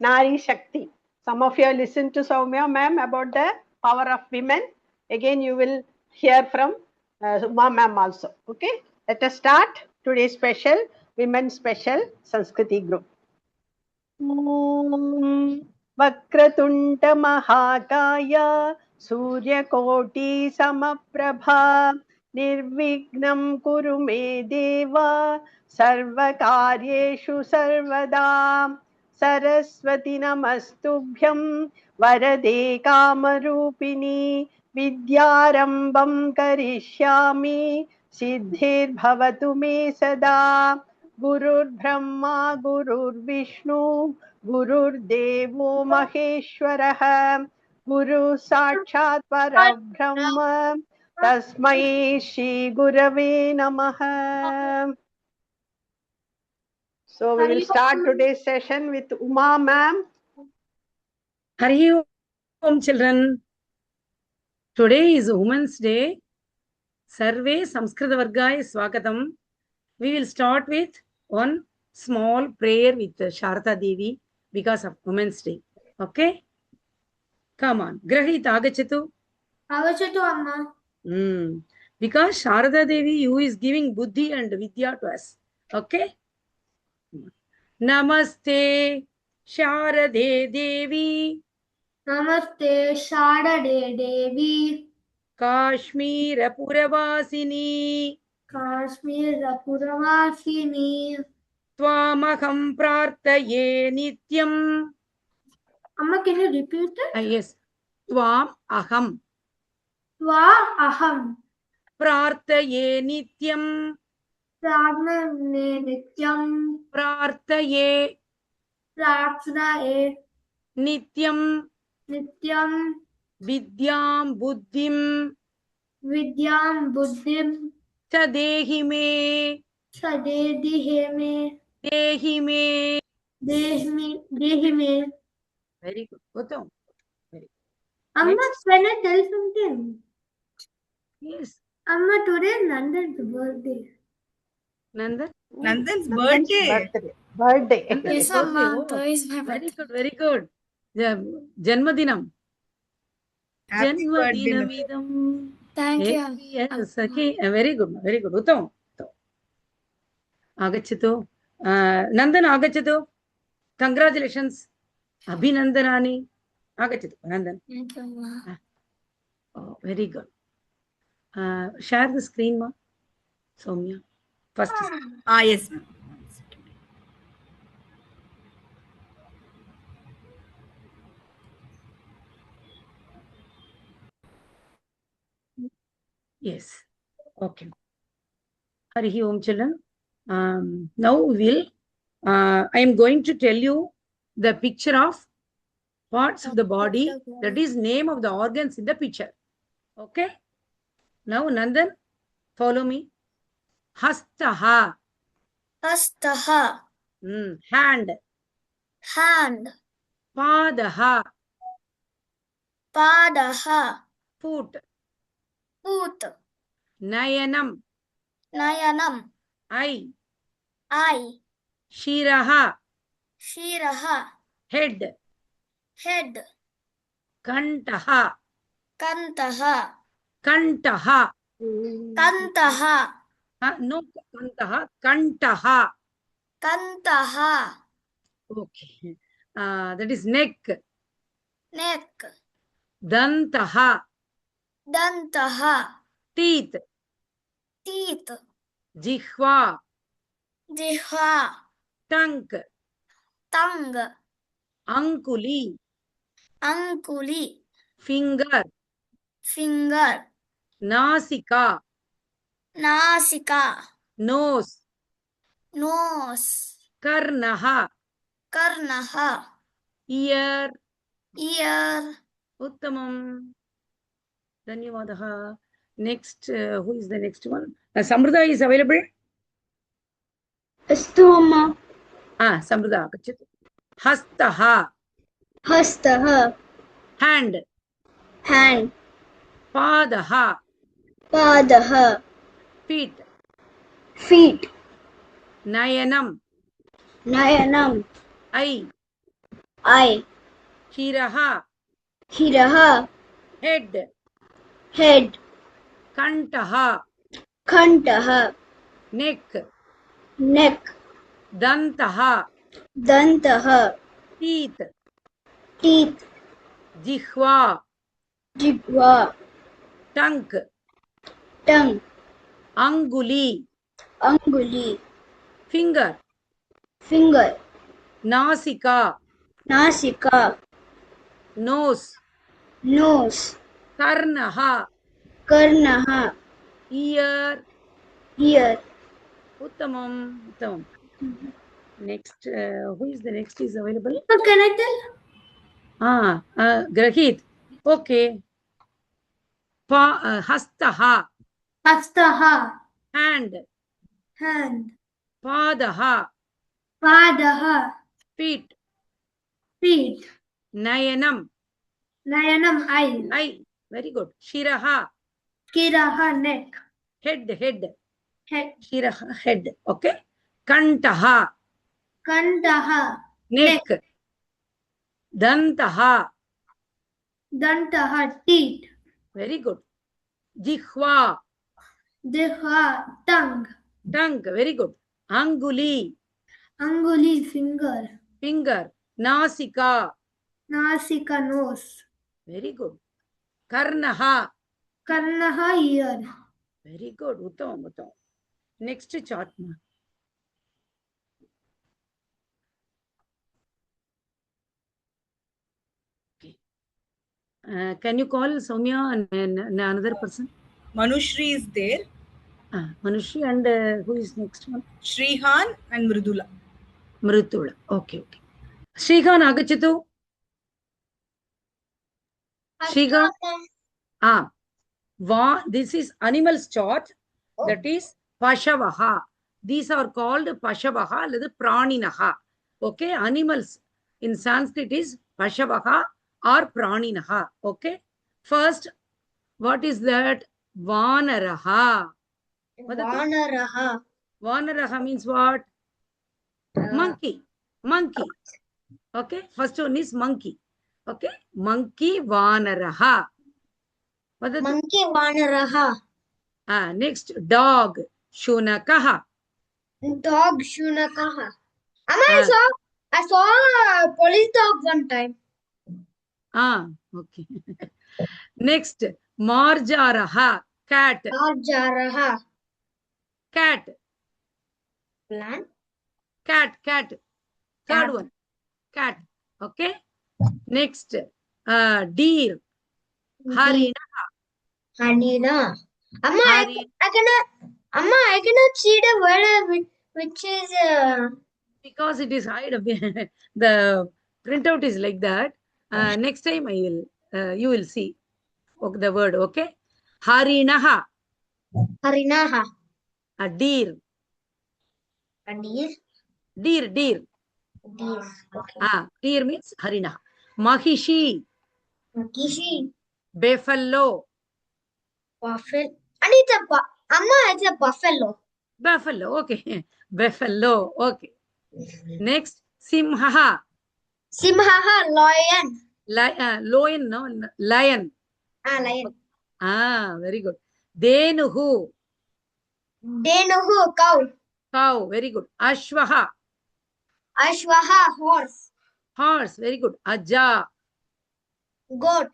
Nari Shakti. Some of you have listened to Soumya ma'am about the power of women. Again, you will hear from Uma ma'am also. Okay, let us start today's special women special Sanskriti group. Vakratunda Mahakaya Suryakoti Samaprabha Nirvignam Kuru Me Deva Sarvakaryeshu Sarvada Saraswati Namastubhyam Varade Kamarupini Vidyarambam Karishyami Siddhir Bhavatu Me Sada Gurur Brahma Gurur Vishnu Gurur Devo Maheshwarah Guru Sakshat Parabrahma Tasmai Shri Gurave Namaha. So we will start today's session with Uma ma'am. Hari Om, children. Today is Women's Day. Sarve Samskrita Vargaya Swagatam. We will start with one small prayer with Sharada Devi because of Women's Day. Okay? Come on. Grahit Agachatu. Agachatu, Amma. Because Sharada Devi, you is giving Buddhi and Vidya to us. Okay? Namaste Sharade Devi. Namaste Sharade Devi. Kashmir Puravasini. Kashmir Puravasini. Twamaham Prarthaye Nityam. Amma, can you repeat it? Yes. Tvam Aham. Tva Aham. प्रार्थये नित्यं प्रार्थने नित्यं प्रार्थये प्रार्थनाये नित्यं नित्यं विद्यां बुद्धिं विद्यां बुद्धिं च देहि मे सदेहि मे देहि मे देहि मे. very good Uttam. Very Amma, Next. can I tell something? Yes, Amma, today is Nandan's birthday. Nandan. Nandan's Nandan's birthday. Birthday. Nandan's Yes, birthday. Amma. Oh, Today is my very birthday. good, very good. Janmadinam. Happy birthday, Nandan. Janmadinamidam. Thank you. Yes, okay. Very good, very good. Uttam. Agachatu. Nandan agachatu. Congratulations. Abhinandanani. Agachatu. Nandan. Thank you, Amma. Oh, very good. Share the screen, ma. Soumya. First. Yes, ma'am. Yes. Okay. Harihi Om children. Now we will. I am going to tell you the picture of parts of the body. That is name of the organs in the picture. Okay. Now Nandan, follow me. Hastaha. Hastaha. Hand. Hand. Padaha. Padaha. Foot. Foot. Nayanam. Nayanam. Eye. Eye. Shiraha. Shiraha. Head. Head. Kantaha. Kantaha. Kantaha. Kantaha. No, Kantaha. Kantaha. Kantaha. Okay. That is neck. Neck. Dantaha. Dantaha. Teeth. Teeth. Jihva. Jihva. Tongue. Tongue. Ankuli. Ankuli. Finger. Finger. Nasika. Nasika. Nose. Nose. Karnaha. Karnaha. Ear. Ear. Uttamam. Dhanyavadaha. Next, who is the next one? Samruddha is available? Astu Amma. Samruddha. Hastaha. Hastaha. Hand. Hand. Padaha. Padaha. Feet. Feet. Nayanam. Nayanam. Eye. Eye. Shiraha. Hiraha. Head. Head. Kantaha. Kantaha. Neck. Neck. Dantaha. Dantaha. Teeth. Teeth. Jihva. Jihva. Tongue. Tongue. Anguli. Anguli. Finger. Finger. Nasika. Nasika. Nose. Nose. Karnaha. Karnaha. Ear. Ear. Uttamam. Uttamam. Next, who is the next is available? Can I tell? Grahit. Okay. Hastaha. Hastaha. Hand. Hand. Padaha. Padaha. Feet. Feet. Nayanam. Nayanam. Eye. Eye. Very good. Shiraha. Kiraha. Neck. Head. Head. Head. Shiraha. Head. Okay. Kantaha. Kantaha. Neck. Dantaha. Dantaha. Teeth. Very good. Jihva. Jihva. Tongue. Tongue. Very good. Anguli. Anguli. Finger. Finger. Nasika. Nasika. Nose. Very good. Karnaha. Karnaha. Ear. Very good. Uttam. Uttam. Next chart. Okay. Can you call Soumya and another person? Manushri is there. Manushri and who is next one? Shrihan and Mridula. Mridula. Okay, okay. Shrihan agachatu. Shrihan. This is animals chart. That is Pashavaha. These are called Pashavaha or Praninaha. Okay, animals in Sanskrit is Pashavaha or Praninaha. Okay, first, what is that? Vanaraha. Vanaraha. Vanaraha means what? Monkey. Monkey. Okay, first one is monkey. Okay, monkey Vanaraha. Monkey Vanaraha. Next, dog Shunakaha. Dog Shunakaha. I saw a police dog one time. Okay. Next, Marjaraha. Cat. Marjaraha. Cat. Plan. Cat. Third one. Cat. Okay. Next, deer. Harinaha. Harina. Amma, I cannot see the word which is. Because it is hide. The printout is like that. Next time I will. You will see the word. Okay. Harinaha. Harinaha. A deer. A deer. Deer. Deer. Okay. Deer means Harinaha. Mahishi. Mahishi. Buffalo. Buffalo. And it's a buffalo. Buffalo. Okay. Buffalo. Okay. Next, Simhaha. Simhaha. Lion. Lion, no? Lion. Lion. Very good. Denuhu. Denuhu. Cow. Cow. Very good. Ashwaha. Ashwaha. Horse. Horse. Very good. Aja. Goat.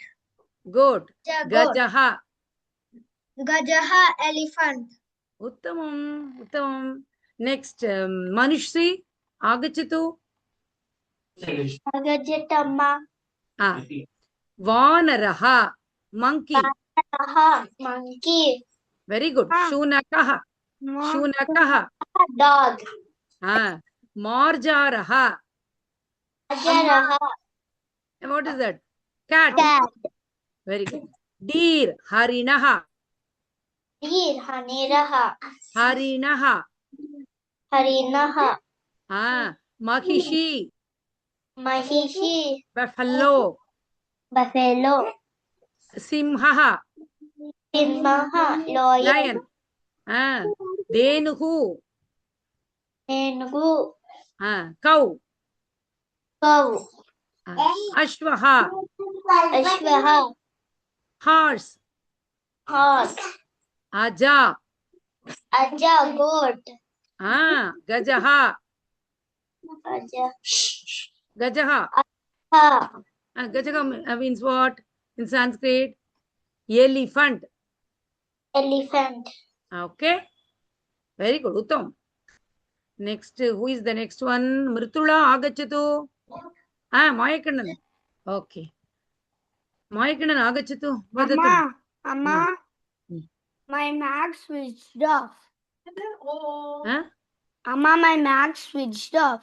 Goat. Gajaha. Gajaha. Elephant. Uttamam. Next, Manushri. Agachatu. Agachatama. Vanaraha. Monkey. Vanaraha. Monkey. Very good. Shunakaha. Dog. Marjaraha. Marjaraha. What is that? Cat. Very good. Deer. Harinaha. Deer. Harinaha. Harinaha. Mahishi. Buffalo. Simhaha. Lion. Denuhu. Cow. Ashwaha. Horse. Aja. Goat. Gajaha. Gajaha means what in Sanskrit? Elephant. Okay. Very good. Uttam. Next, who is the next one? Mritula agachatu. Mayakandan. Okay. Mayakandan agachatu. Amma. My Mac switched off. Amma, my Mac switched off.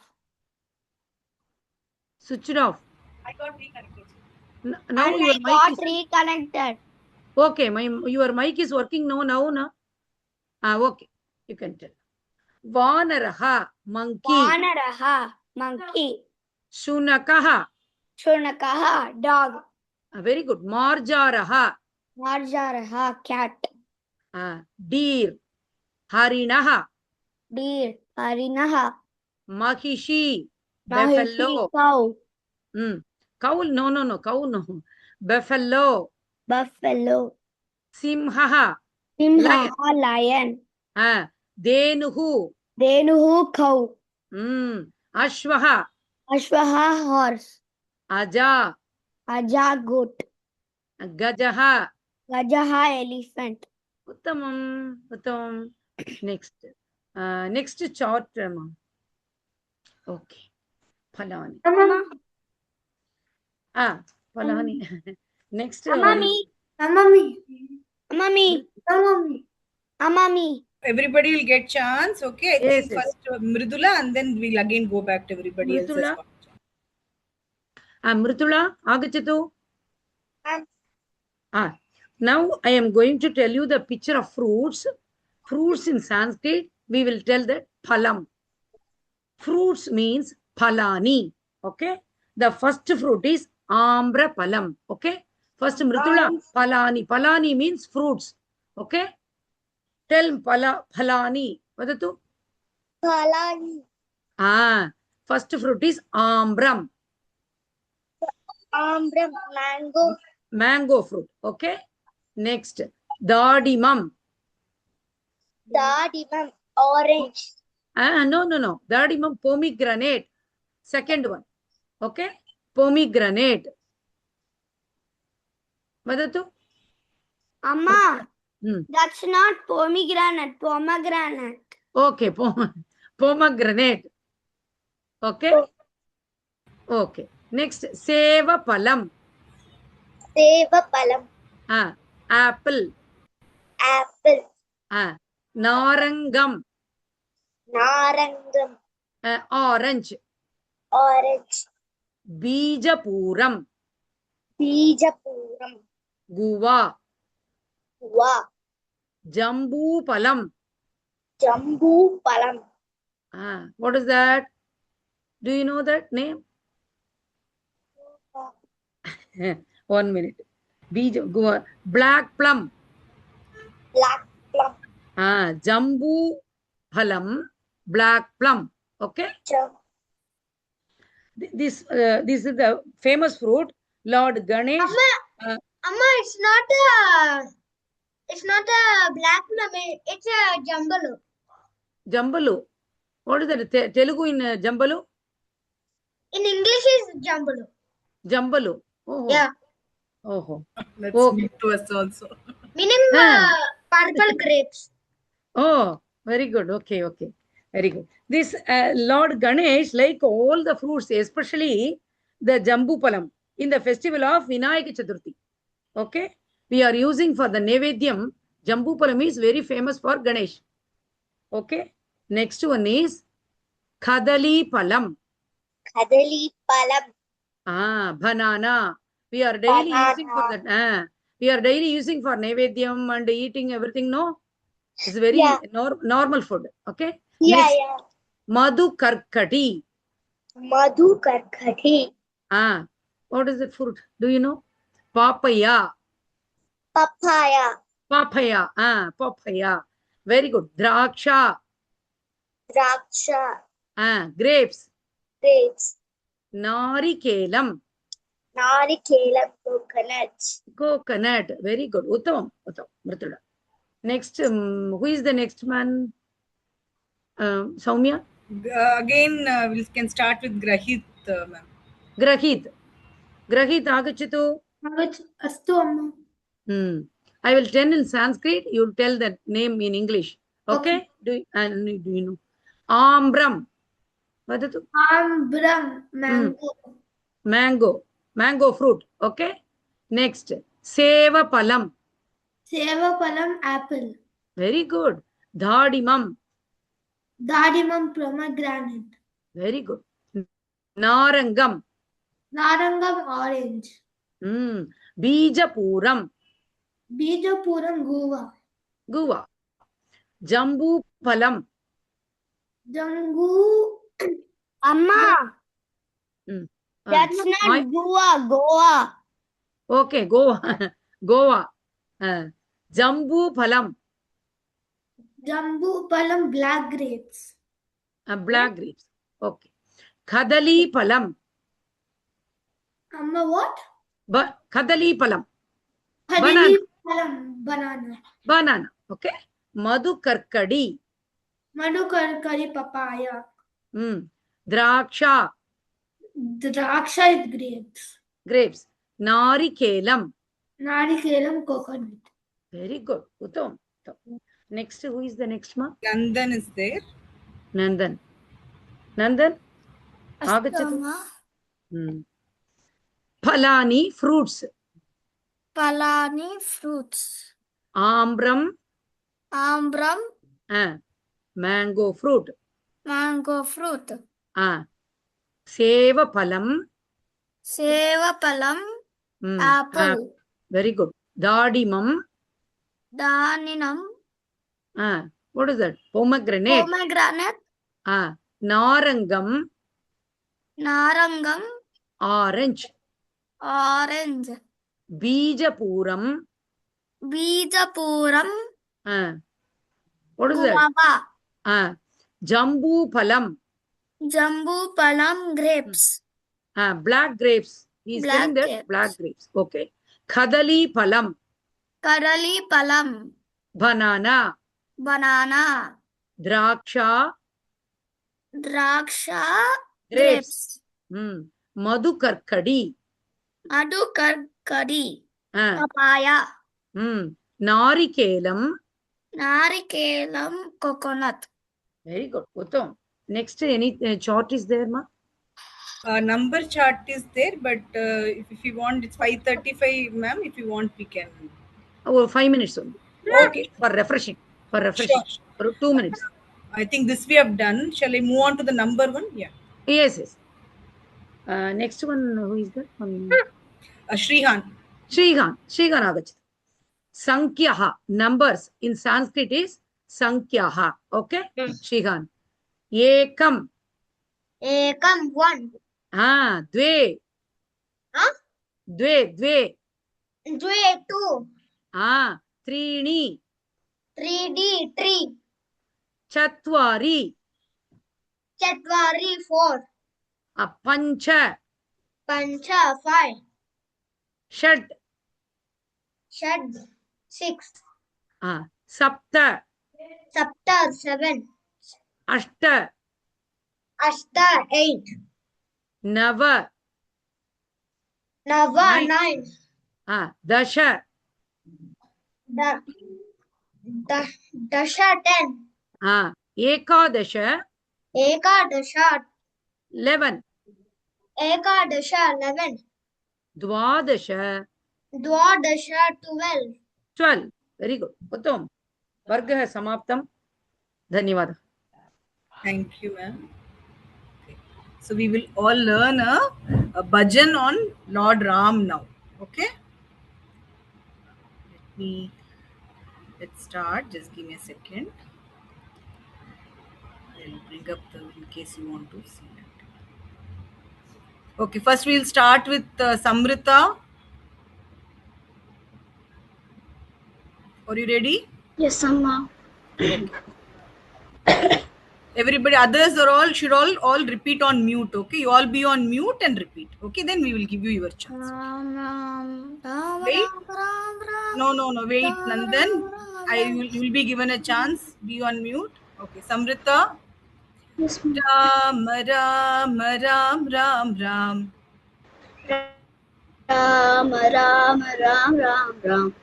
Switched off. I got reconnected. Now and your I mic got is reconnected. okay. Your mic is working now. No. Okay. You can tell. Vanaraha. Monkey. Shunakaha. Dog. Very good. Marjaraha. Cat. Deer. Harinaha. Mahishi. Buffalo. Cow. Cow. No. Cow no. Buffalo. Simhaha. Lion. Denuhu. Cow. Ashwaha. Horse. Aja. Goat. Gajaha. Elephant. Uttamam. Next chart. Okay. Palani. Palani. Next. Mummy. Amami. Everybody will get chance. Okay, I Yes, think yes. first Mridula, and then we'll again go back to everybody else's. Mritula. Mritula, agachatu. Now I am going to tell you the picture of fruits. Fruits in Sanskrit, we will tell that phalam. Fruits means phalani. Okay. The first fruit is ambra phalam. Okay. First Mritula, phalani. Phalani means fruits. Okay. Tell phalani. Vadatu? Phalani. First fruit is ambram. Ambram, mango. Mango fruit. Okay. Next, dadimam. Dadimam, orange. No. Dadimam, pomegranate. Second one. Okay. Pomegranate. Vadatu? Amma, that's not pomegranate, pomegranate. Okay, pomegranate. Okay. Okay. Next, sevapalam. Sevapalam. Apple. Apple. Narangam. Narangam. Orange. Orange. Bijapuram. Bijapuram. Guva. Guva. Jambupalam. Jambupalam. What is that? Do you know that name? 1 minute. Guva. Black plum. Black plum. Jambu phalam. Black plum. Okay. This is the famous fruit. Lord Ganesh. Amma, it's not a black plum. It's a jambalu. Jambalu. What is that? Telugu in jambalu? In English is jambalu. Jambalu. Oh. Yeah. Oh. That's Okay. new to us also. Meaning purple grapes. Oh, very good. Okay. Very good. This Lord Ganesh, like all the fruits, especially the Jambupalam, in the festival of Vinayaka Chaturthi. Okay. We are using for the Nevedyam. Jambupalam is very famous for Ganesh. Okay. Next one is Kadali Palam. Kadali Palam. Banana. We are daily using for that. We are daily using for Nevedyam and eating everything, no? It's very normal food. Okay. Next, Madhu Karkati. Madhu Karkati. What is that fruit? Do you know? Papaya. Papaya. Papaya. Very good. Draksha. Draksha. Grapes. Grapes. Narikelam. Narikelam. Coconut. Very good. Uttamam. Mritula. Next, who is the next man? Soumya? Again, we can start with Grahit, ma'am. Grahit agachatu. Astu amma. I will tell in Sanskrit. You will tell that name in English. Okay? Do you know? Ambram. Vadatu? Ambram, mango. Mango fruit. Okay? Next, Sevapalam. Sevapalam, apple. Very good. Dadimam. Pomegranate. Very good. Narangam. Orange. Bijapuram. Guva. Jambu phalam. Amma. That's not Goa. Okay, Goa. Jambu phalam. Black grapes. Black grapes. Okay. Kadali phalam. Amma, what? Kadali phalam. Banana. Okay. Madhu Karkadi. Papaya. Draksha. Draksha is Grapes. Narikelam. Coconut. Very good. Uttam. Next, who is the next one? Nandan is there. Nandan. Agachatu. Phalani fruits. Ambram. Ambram. Mango fruit. Mango fruit. Sevapalam. Sevapalam. Apple. Very good. Dadimam. Daninam. What is that? Pomegranate. Pomegranate. Narangam. Narangam. Orange. Orange. Bijapuram. Bijapuram. What is that? Jambu palam. Jambu palam, grapes. Black grapes. He is telling that black grapes. Okay. Kadali palam. Kadali palam. Banana. Banana. Draksha. Draksha. Grapes. Madhukarkadi. Madhukarkadi. Papaya. Narikelam. Narikelam, coconut. Very good. Uttam. Next, any chart is there, ma? Number chart is there, but if you want, it's 5:35, ma'am. If you want, we can. 5 minutes only. Okay. For refreshing. Sure. For 2 minutes. I think this we have done. Shall I move on to the number one? Yeah. Yes. Next one, who is that? Shrihan. Shrihan agachati. Sankyaha. Numbers in Sanskrit is Sankyaha. Okay? Shrihan. Ekam. Ekam, one. Dve. Dve. Dve, two. Trini. 3D, three. Chatvari. Chatvari, four. Pancha. Pancha, five. Shad. Shad, six. Sapta. Sapta, seven. Ashta. Ashta, eight. Nava. Nava, nine. Dasha. Dasha, 10. Ekadasha. Ekadasha, 11. Ekadasha, 11. Dwadasha. Dwadasha, 12. 12. Very good. Uttam. Vargah samaptam. Dhanyawad. Thank you, ma'am. Okay. So we will all learn a bhajan on Lord Ram now. Okay. Let's start. Just give me a second. I'll bring up in case you want to see that. Okay, first we'll start with Samrita. Are you ready? Yes, Amma. Okay. Everybody, others are should all repeat on mute. Okay, you all be on mute and repeat. Okay, then we will give you your chance. Wait. No. Wait, Nandan. You will be given a chance. Be on mute. Okay, Samrita. Yes, Ram, Ram, Ram, Ram, Ram. Ram, Ram, Ram, Ram, Ram.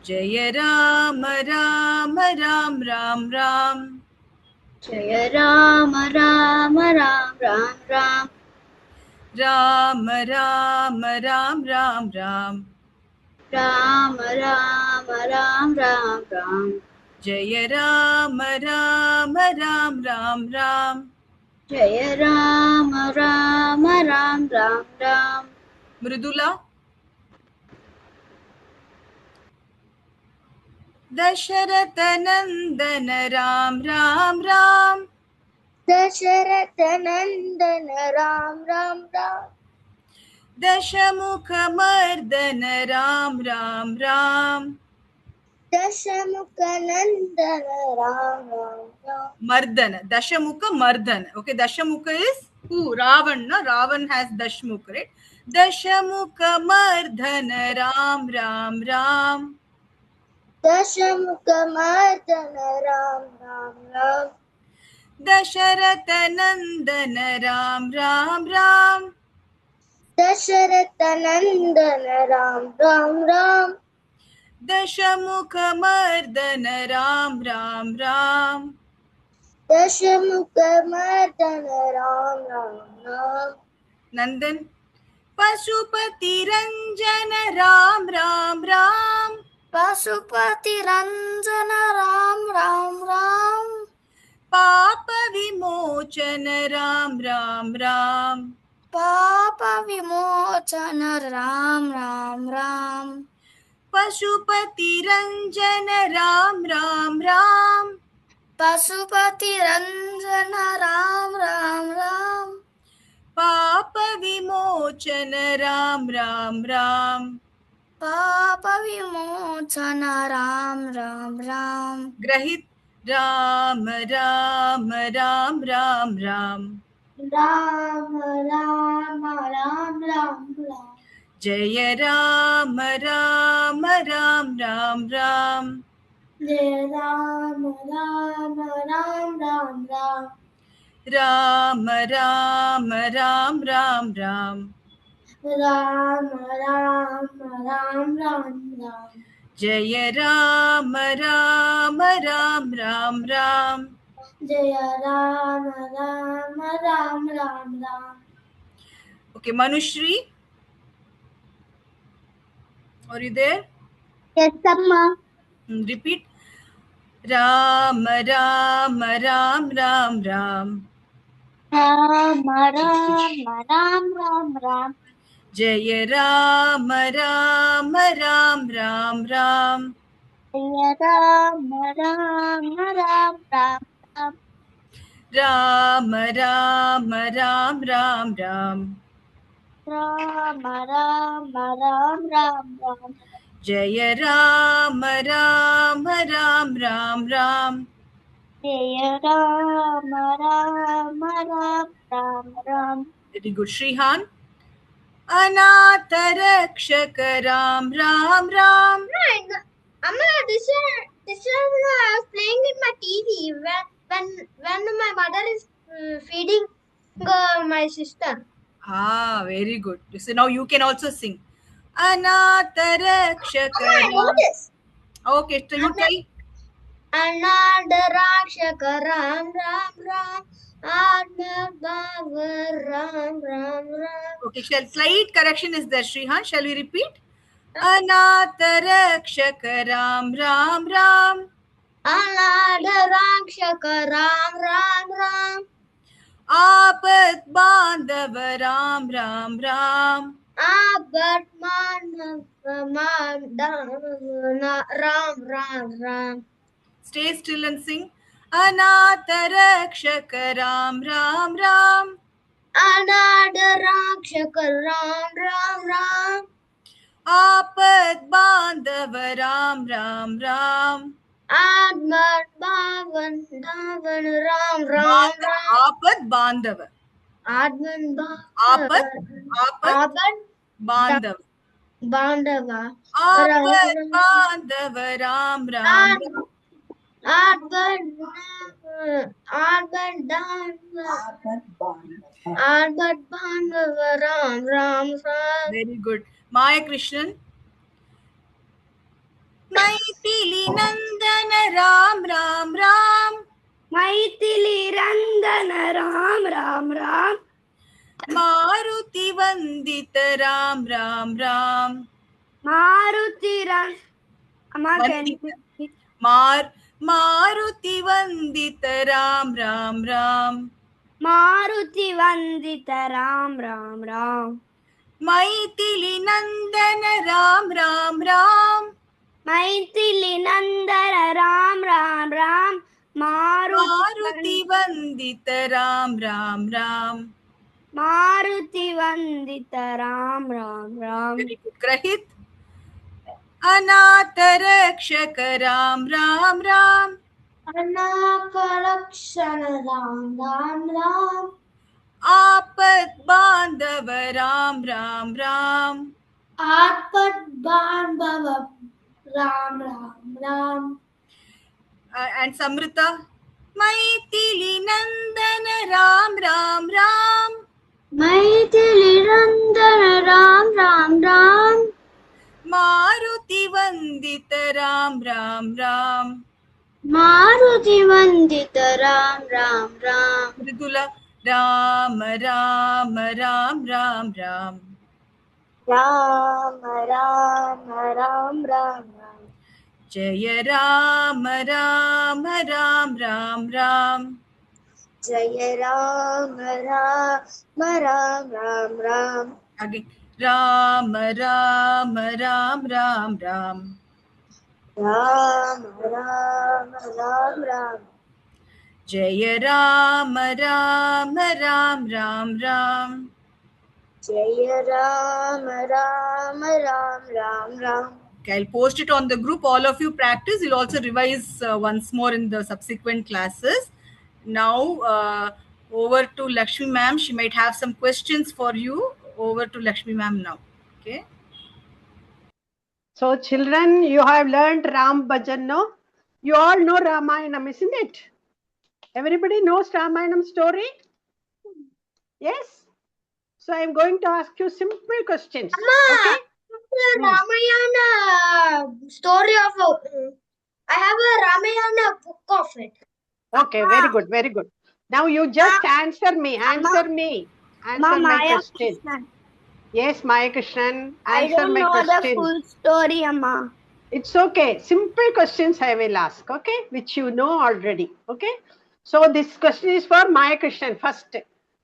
Jaya Ram, Ram, Ram, Ram, Ram. Jaya Ram, Ram, Ram, Ram, Ram. Ram, Ram, Ram, Ram, Ram. Ram, Ram, Ram, Ram, Ram. Jaya Ram, Ram, Ram, Ram, Ram. Jaya Ram, Ram, Ram, Ram, Ram. Mridula. Dasharatha Nandana Ram, Ram, Ram. Dasharatha Nandana Ram, Ram, Ram. Dashamukha Mardana Ram, Ram, Ram. Dashamukha Nandana Ram, Ram, Ram. Mardana. Dashamukha Mardana. Okay, Dashamukha is who? Ravan. No? Ravan has Dashmukha, right? Dashamukha Mardana Ram, Ram, Ram. Dashamukha Mardana Ram, Ram, Ram. Dasharatha Nandana Ram, Ram, Ram. Dasharatha Nandana Ram, Ram, Ram. Dashamukha Mardana Ram, Ram, Ram. Dashamukha Mardana Ram, Ram, Ram. Nandan. Pashupati Ranjana Ram, Ram, Ram. Pashupati Ranjan Ram Ram Ram पाप विमोचन राम राम राम पाप विमोचन राम राम राम पशुपति रंजन राम राम राम पशुपति रंजन राम राम राम पाप विमोचन राम राम राम पाप विमोचन राम राम राम ग्रहित राम राम राम राम राम राम राम राम राम राम जय राम राम राम राम राम जय राम राम राम राम राम राम राम राम राम राम राम राम राम राम राम जय राम राम राम राम राम जय Ram Ram Ram Ram Ram Okay, Manushree, are you there? Yes, Amma. Repeat. Ram Ram Ram Ram Ram Ram Ram Ram Ram Ram Jaya Ram Ram Ram Ram Ram Jaya Ram Ram Ram Ram Ram Ram Ram Ram Ram Ram Ram Ram Ram Ram Ram Jaya Ram Ram Ram Ram Ram Jaya Ram Ram Ram Ram Ram. Very good, Shrihan. Anatha Rakshaka Ram Ram Ram. Amma, this is I was playing in my TV when my mother is feeding my sister. Ah, very good. So now you can also sing. Anatha Rakshaka I know Ram. this. Okay, so you try. Another Rakshaka Ram Ram Ram Atma Bhava Ram Ram Ram. Okay, slight correction is there, Shrihan. Shall we repeat? Anatha Rakshaka Ram Ram Ram. Another Rakshaka Ram Ram Ram. Aapat Bandhava Ram Ram Ram. Abat Ram Ram Ram. Stay still and sing. Anatha Rakshaka Ram Ram Ram. Another Rakshaka Ram Ram Ram. Aapat Bandhava Ram Ram Ram. Admat Bhavan Dhavan Ram Ram Ram. Aapat Bandhava. Adman Aapat Bandhava. Bandhava. Aapat Bandhava Ram Ram. Adman Bandhava Ram Ram Ram. Very good. Maya Krishnan. Maithili Nandana Ram Ram Ram. Maithili Randana Ram Ram Ram. Maruti Vandita Ram Ram Ram. Maruti Ram. Maruti Vandita Ram Ram Ram. Maruti Vandita Ram Ram Ram. Maithili Nandana Ram Ram Ram. Maithili Nandana Ram Ram Ram. Maruti Vandita Ram Ram Ram. Maruti Vandita Ram Ram Ram. Very good. Grahit. Anatha Rakshaka Ram Ram Ram. Anatha Rakshaka Ram Ram Ram. Aapat Bandhava Ram Ram Ram. Aapat Bandhava Ram Ram Ram. And Samrita. Maithili Nandana Ram Ram Ram. Maithili Nandana Ram Ram Ram. Maruti Vandita Ram Ram Ram. Maruti Vandita Ram Ram Ram. Mridula Ram Ram Ram Ram Ram. Ram Ram Ram Ram Ram. Jaya Rama Rama Ram Ram Ram. Jaya Rama Rama Ram Ram Ram. Again. Rama Rama Ram Ram Ram. Rama Rama Ram Ram. Jaya Rama Rama Ram Ram Ram. Jaya Rama Rama Ram Ram Ram. Okay, I'll post it on the group. All of you practice. You'll also revise once more in the subsequent classes. Now, over to Lakshmi ma'am. She might have some questions for you. Over to Lakshmi ma'am now. Okay. So children, you have learned Ram Bhajan, no? You all know Ramayanam, isn't it? Everybody knows Ramayanam story? Yes? So I am going to ask you simple questions. Amma, Okay? Ramayana story of I have a Ramayana book of it. Okay, very good, very good. Now you just answer me, answer me. Answer my question. Yes, Maya Krishnan, I answer don't my know question. the full story, Amma. It's okay. Simple questions I will ask, okay? Which you know already, okay? So this question is for Maya Krishnan first.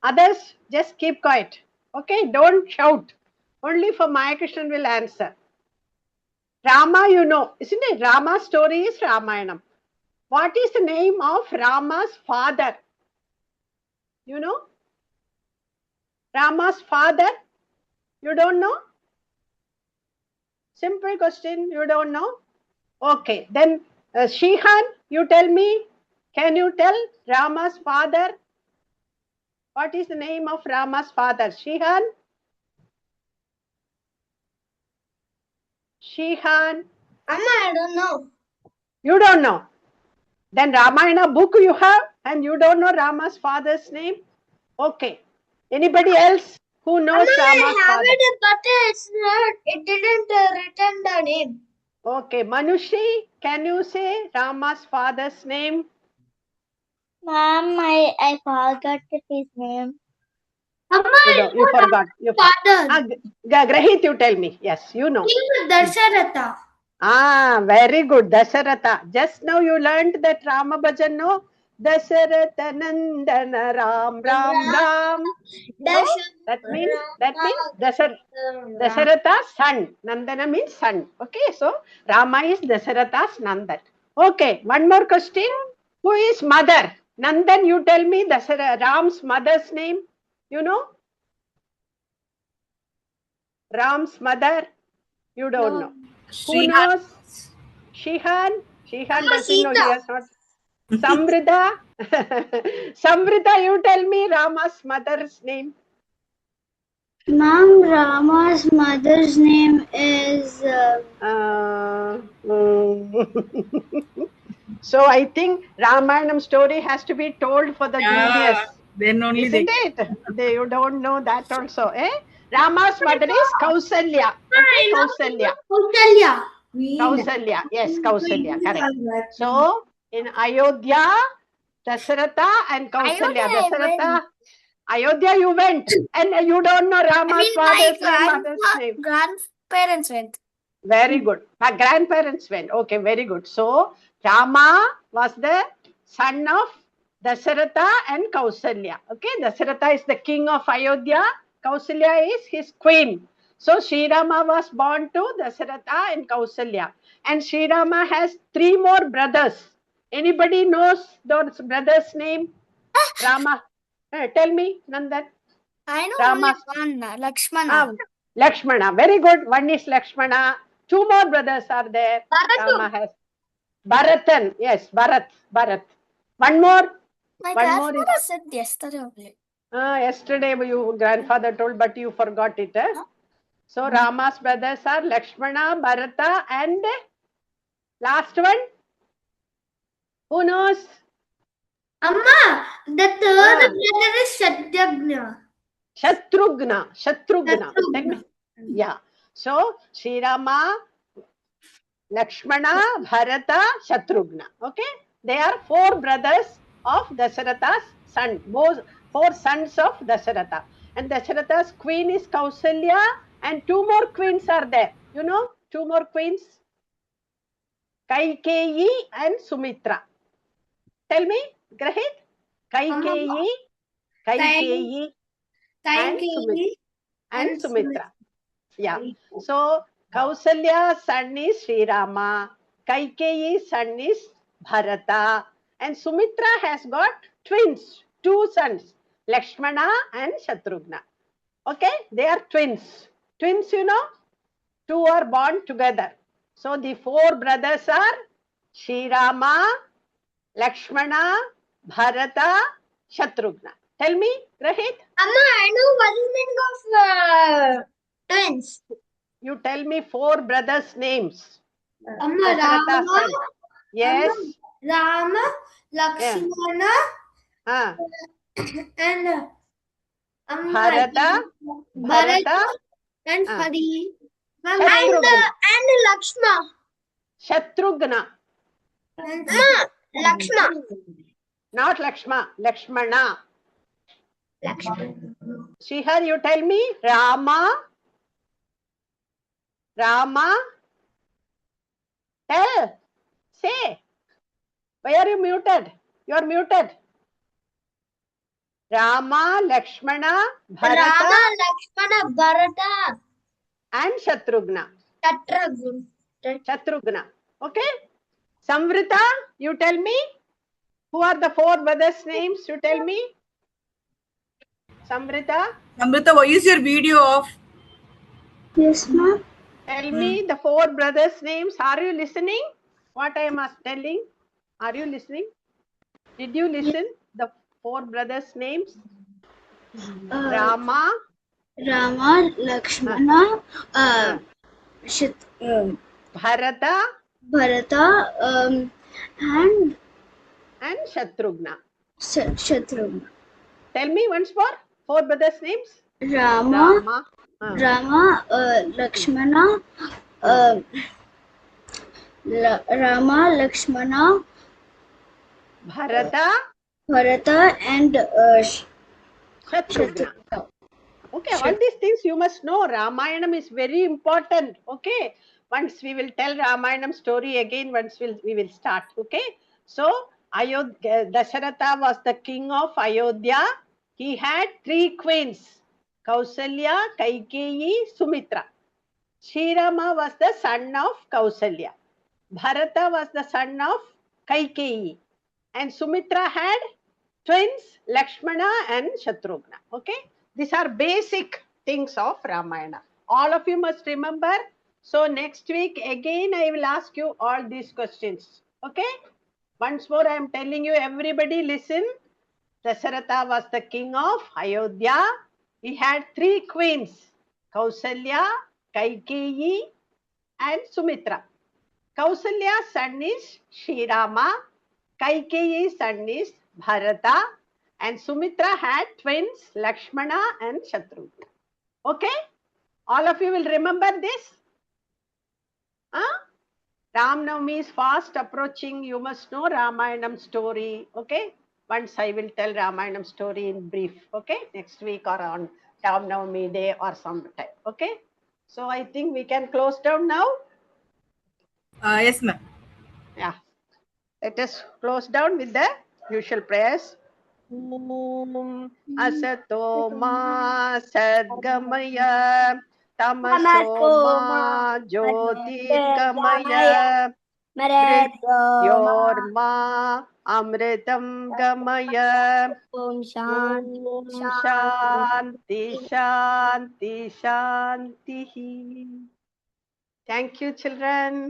Others, just keep quiet, okay? Don't shout. Only for Maya Krishnan will answer. Rama, you know, isn't it? Rama's story is Ramayanam. What is the name of Rama's father? You know? Rama's father? You don't know? Simple question, you don't know? Okay, then Shihan, you tell me, can you tell Rama's father? What is the name of Rama's father? Shihan? Shihan? Amma, I don't know. You don't know? Then Ramayana book you have and you don't know Rama's father's name? Okay. Anybody else who knows Amma, Rama's I have father? it, but it's not. It didn't written the name. Okay, Manushi, can you say Rama's father's name? Ma'am, I forgot his name. Amma, You forgot. You father. Grahit, you tell me. Yes, you know. King Dasharatha. Ah, very good. Dasaratha. Just now you learned that Rama Bhajan, no? Dasaratha Nandana Ram Ram Ram. No? That means Dasaratha's son. Nandana means son. Okay, so Rama is Dasaratha's Nandan. Okay, one more question. Who is mother? Nandan, you tell me Ram's mother's name. You know? Ram's mother? You don't know. Who knows? Shihan? Shihan doesn't know. He has not. Samrida? Samrida, you tell me Rama's mother's name. Ma'am, Rama's mother's name is. So I think Ramayanam story has to be told for the juniors. Then only Isn't it? You don't know that also, eh? Rama's mother is Kausalya. Okay, Kausalya. Kausalya. Yes, Kausalya. Correct. So in Ayodhya, Dasaratha and Kausalya. Dasaratha. Ayodhya you went and you don't know Rama's father's name, mother's name. Grandparents went. Very good. My grandparents went. Okay, very good. So Rama was the son of Dasaratha and Kausalya. Okay, Dasaratha is the king of Ayodhya. Kausalya is his queen. So Sri Rama was born to Dasaratha and Kausalya. And Sri Rama has 3 more brothers. Anybody knows those brothers' name? Rama. Tell me, Nandan. I know Rama. only one, Lakshmana. Lakshmana. Very good. One is Lakshmana. 2 more brothers are there. Rama has. Bharatan. Yes, Bharat. One more. My One more grandfather is. said yesterday only. Yesterday your grandfather told, but you forgot it. So Rama's brothers are Lakshmana, Bharata, and last one. Who knows? Amma, the third brother is Shatyagna. Shatrughna. Tell me. Yeah. So Sri Rama, Lakshmana, Bharata, Shatrughna. Okay. They are 4 brothers of Dasaratha's son. 4 sons of Dasaratha. And Dasaratha's queen is Kausalya and 2 more queens are there. You know 2 more queens? Kaikeyi and Sumitra. Tell me, Grahit. Kaikeyi, Kaikeyi, and Sumitra. Yeah. So Kausalya's son is Sri Rama, Kaikeyi's son is Bharata, and Sumitra has got twins, 2 sons, Lakshmana and Shatrughna. Okay, they are twins. Twins, you know, 2 are born together. So the 4 brothers are Sri Rama, Lakshmana, Bharata, Shatrughna. Tell me, Rahit. Amma, I know what is meaning of twins. You tell me 4 brothers' names. Amma, Dasharatha's Rama, son. Yes. Rama, Lakshmana, and Bharata, and Hari. And Lakshma. Shatrughna. Lakshma. Not Lakshma, Lakshmana. Shihar, you tell me. Rama. Tell. Say. Why are you muted? You are muted. Rama, Lakshmana, Bharata, and Shatrughna. Shatrughna. Okay? Samvrita, you tell me. Who are the 4 brothers' names? You tell me. Samvrita. Samvrita, what is your video of? Yes, ma'am. Tell me the 4 brothers' names. Are you listening? What I am telling? Are you listening? Did you listen? The 4 brothers' names? Rama, Lakshmana, Bharata, and Shatrughna. Shatrughna. Tell me once more. 4 brothers' names. Rama, Lakshmana, Lakshmana, Bharata, and Shatrughna. Okay, all these things you must know. Ramayanam is very important. Okay, once we will tell Ramayanam story again. Once we will start. Okay, so Dasharatha was the king of Ayodhya. He had 3 queens: Kausalya, Kaikeyi, Sumitra. Sri Rama was the son of Kausalya. Bharata was the son of Kaikeyi. And Sumitra had twins, Lakshmana and Shatrughna. Okay, these are basic things of Ramayana. All of you must remember. So next week again I will ask you all these questions. Okay, once more I am telling you, everybody listen. Dasharatha was the king of Ayodhya. He had 3 queens: Kausalya, Kaikeyi and Sumitra. Kausalya's son is Sri Rama. Kaikeyi's son is Bharata, and Sumitra had twins Lakshmana and Shatrughna. Okay? All of you will remember this? Ram Navami is fast approaching. You must know Ramayanam story. Okay? Once I will tell Ramayanam story in brief. Okay? Next week or on Ram Navami day or sometime. Okay? So I think we can close down now. Yes, ma'am. Yeah. Let us close down with the usual prayers. Om Asato Ma Sadgamaya Tamaso Ma Jyotirgamaya Mrityorma Amritam Gamaya. Om Shanti Shanti Shanti. Thank you, children.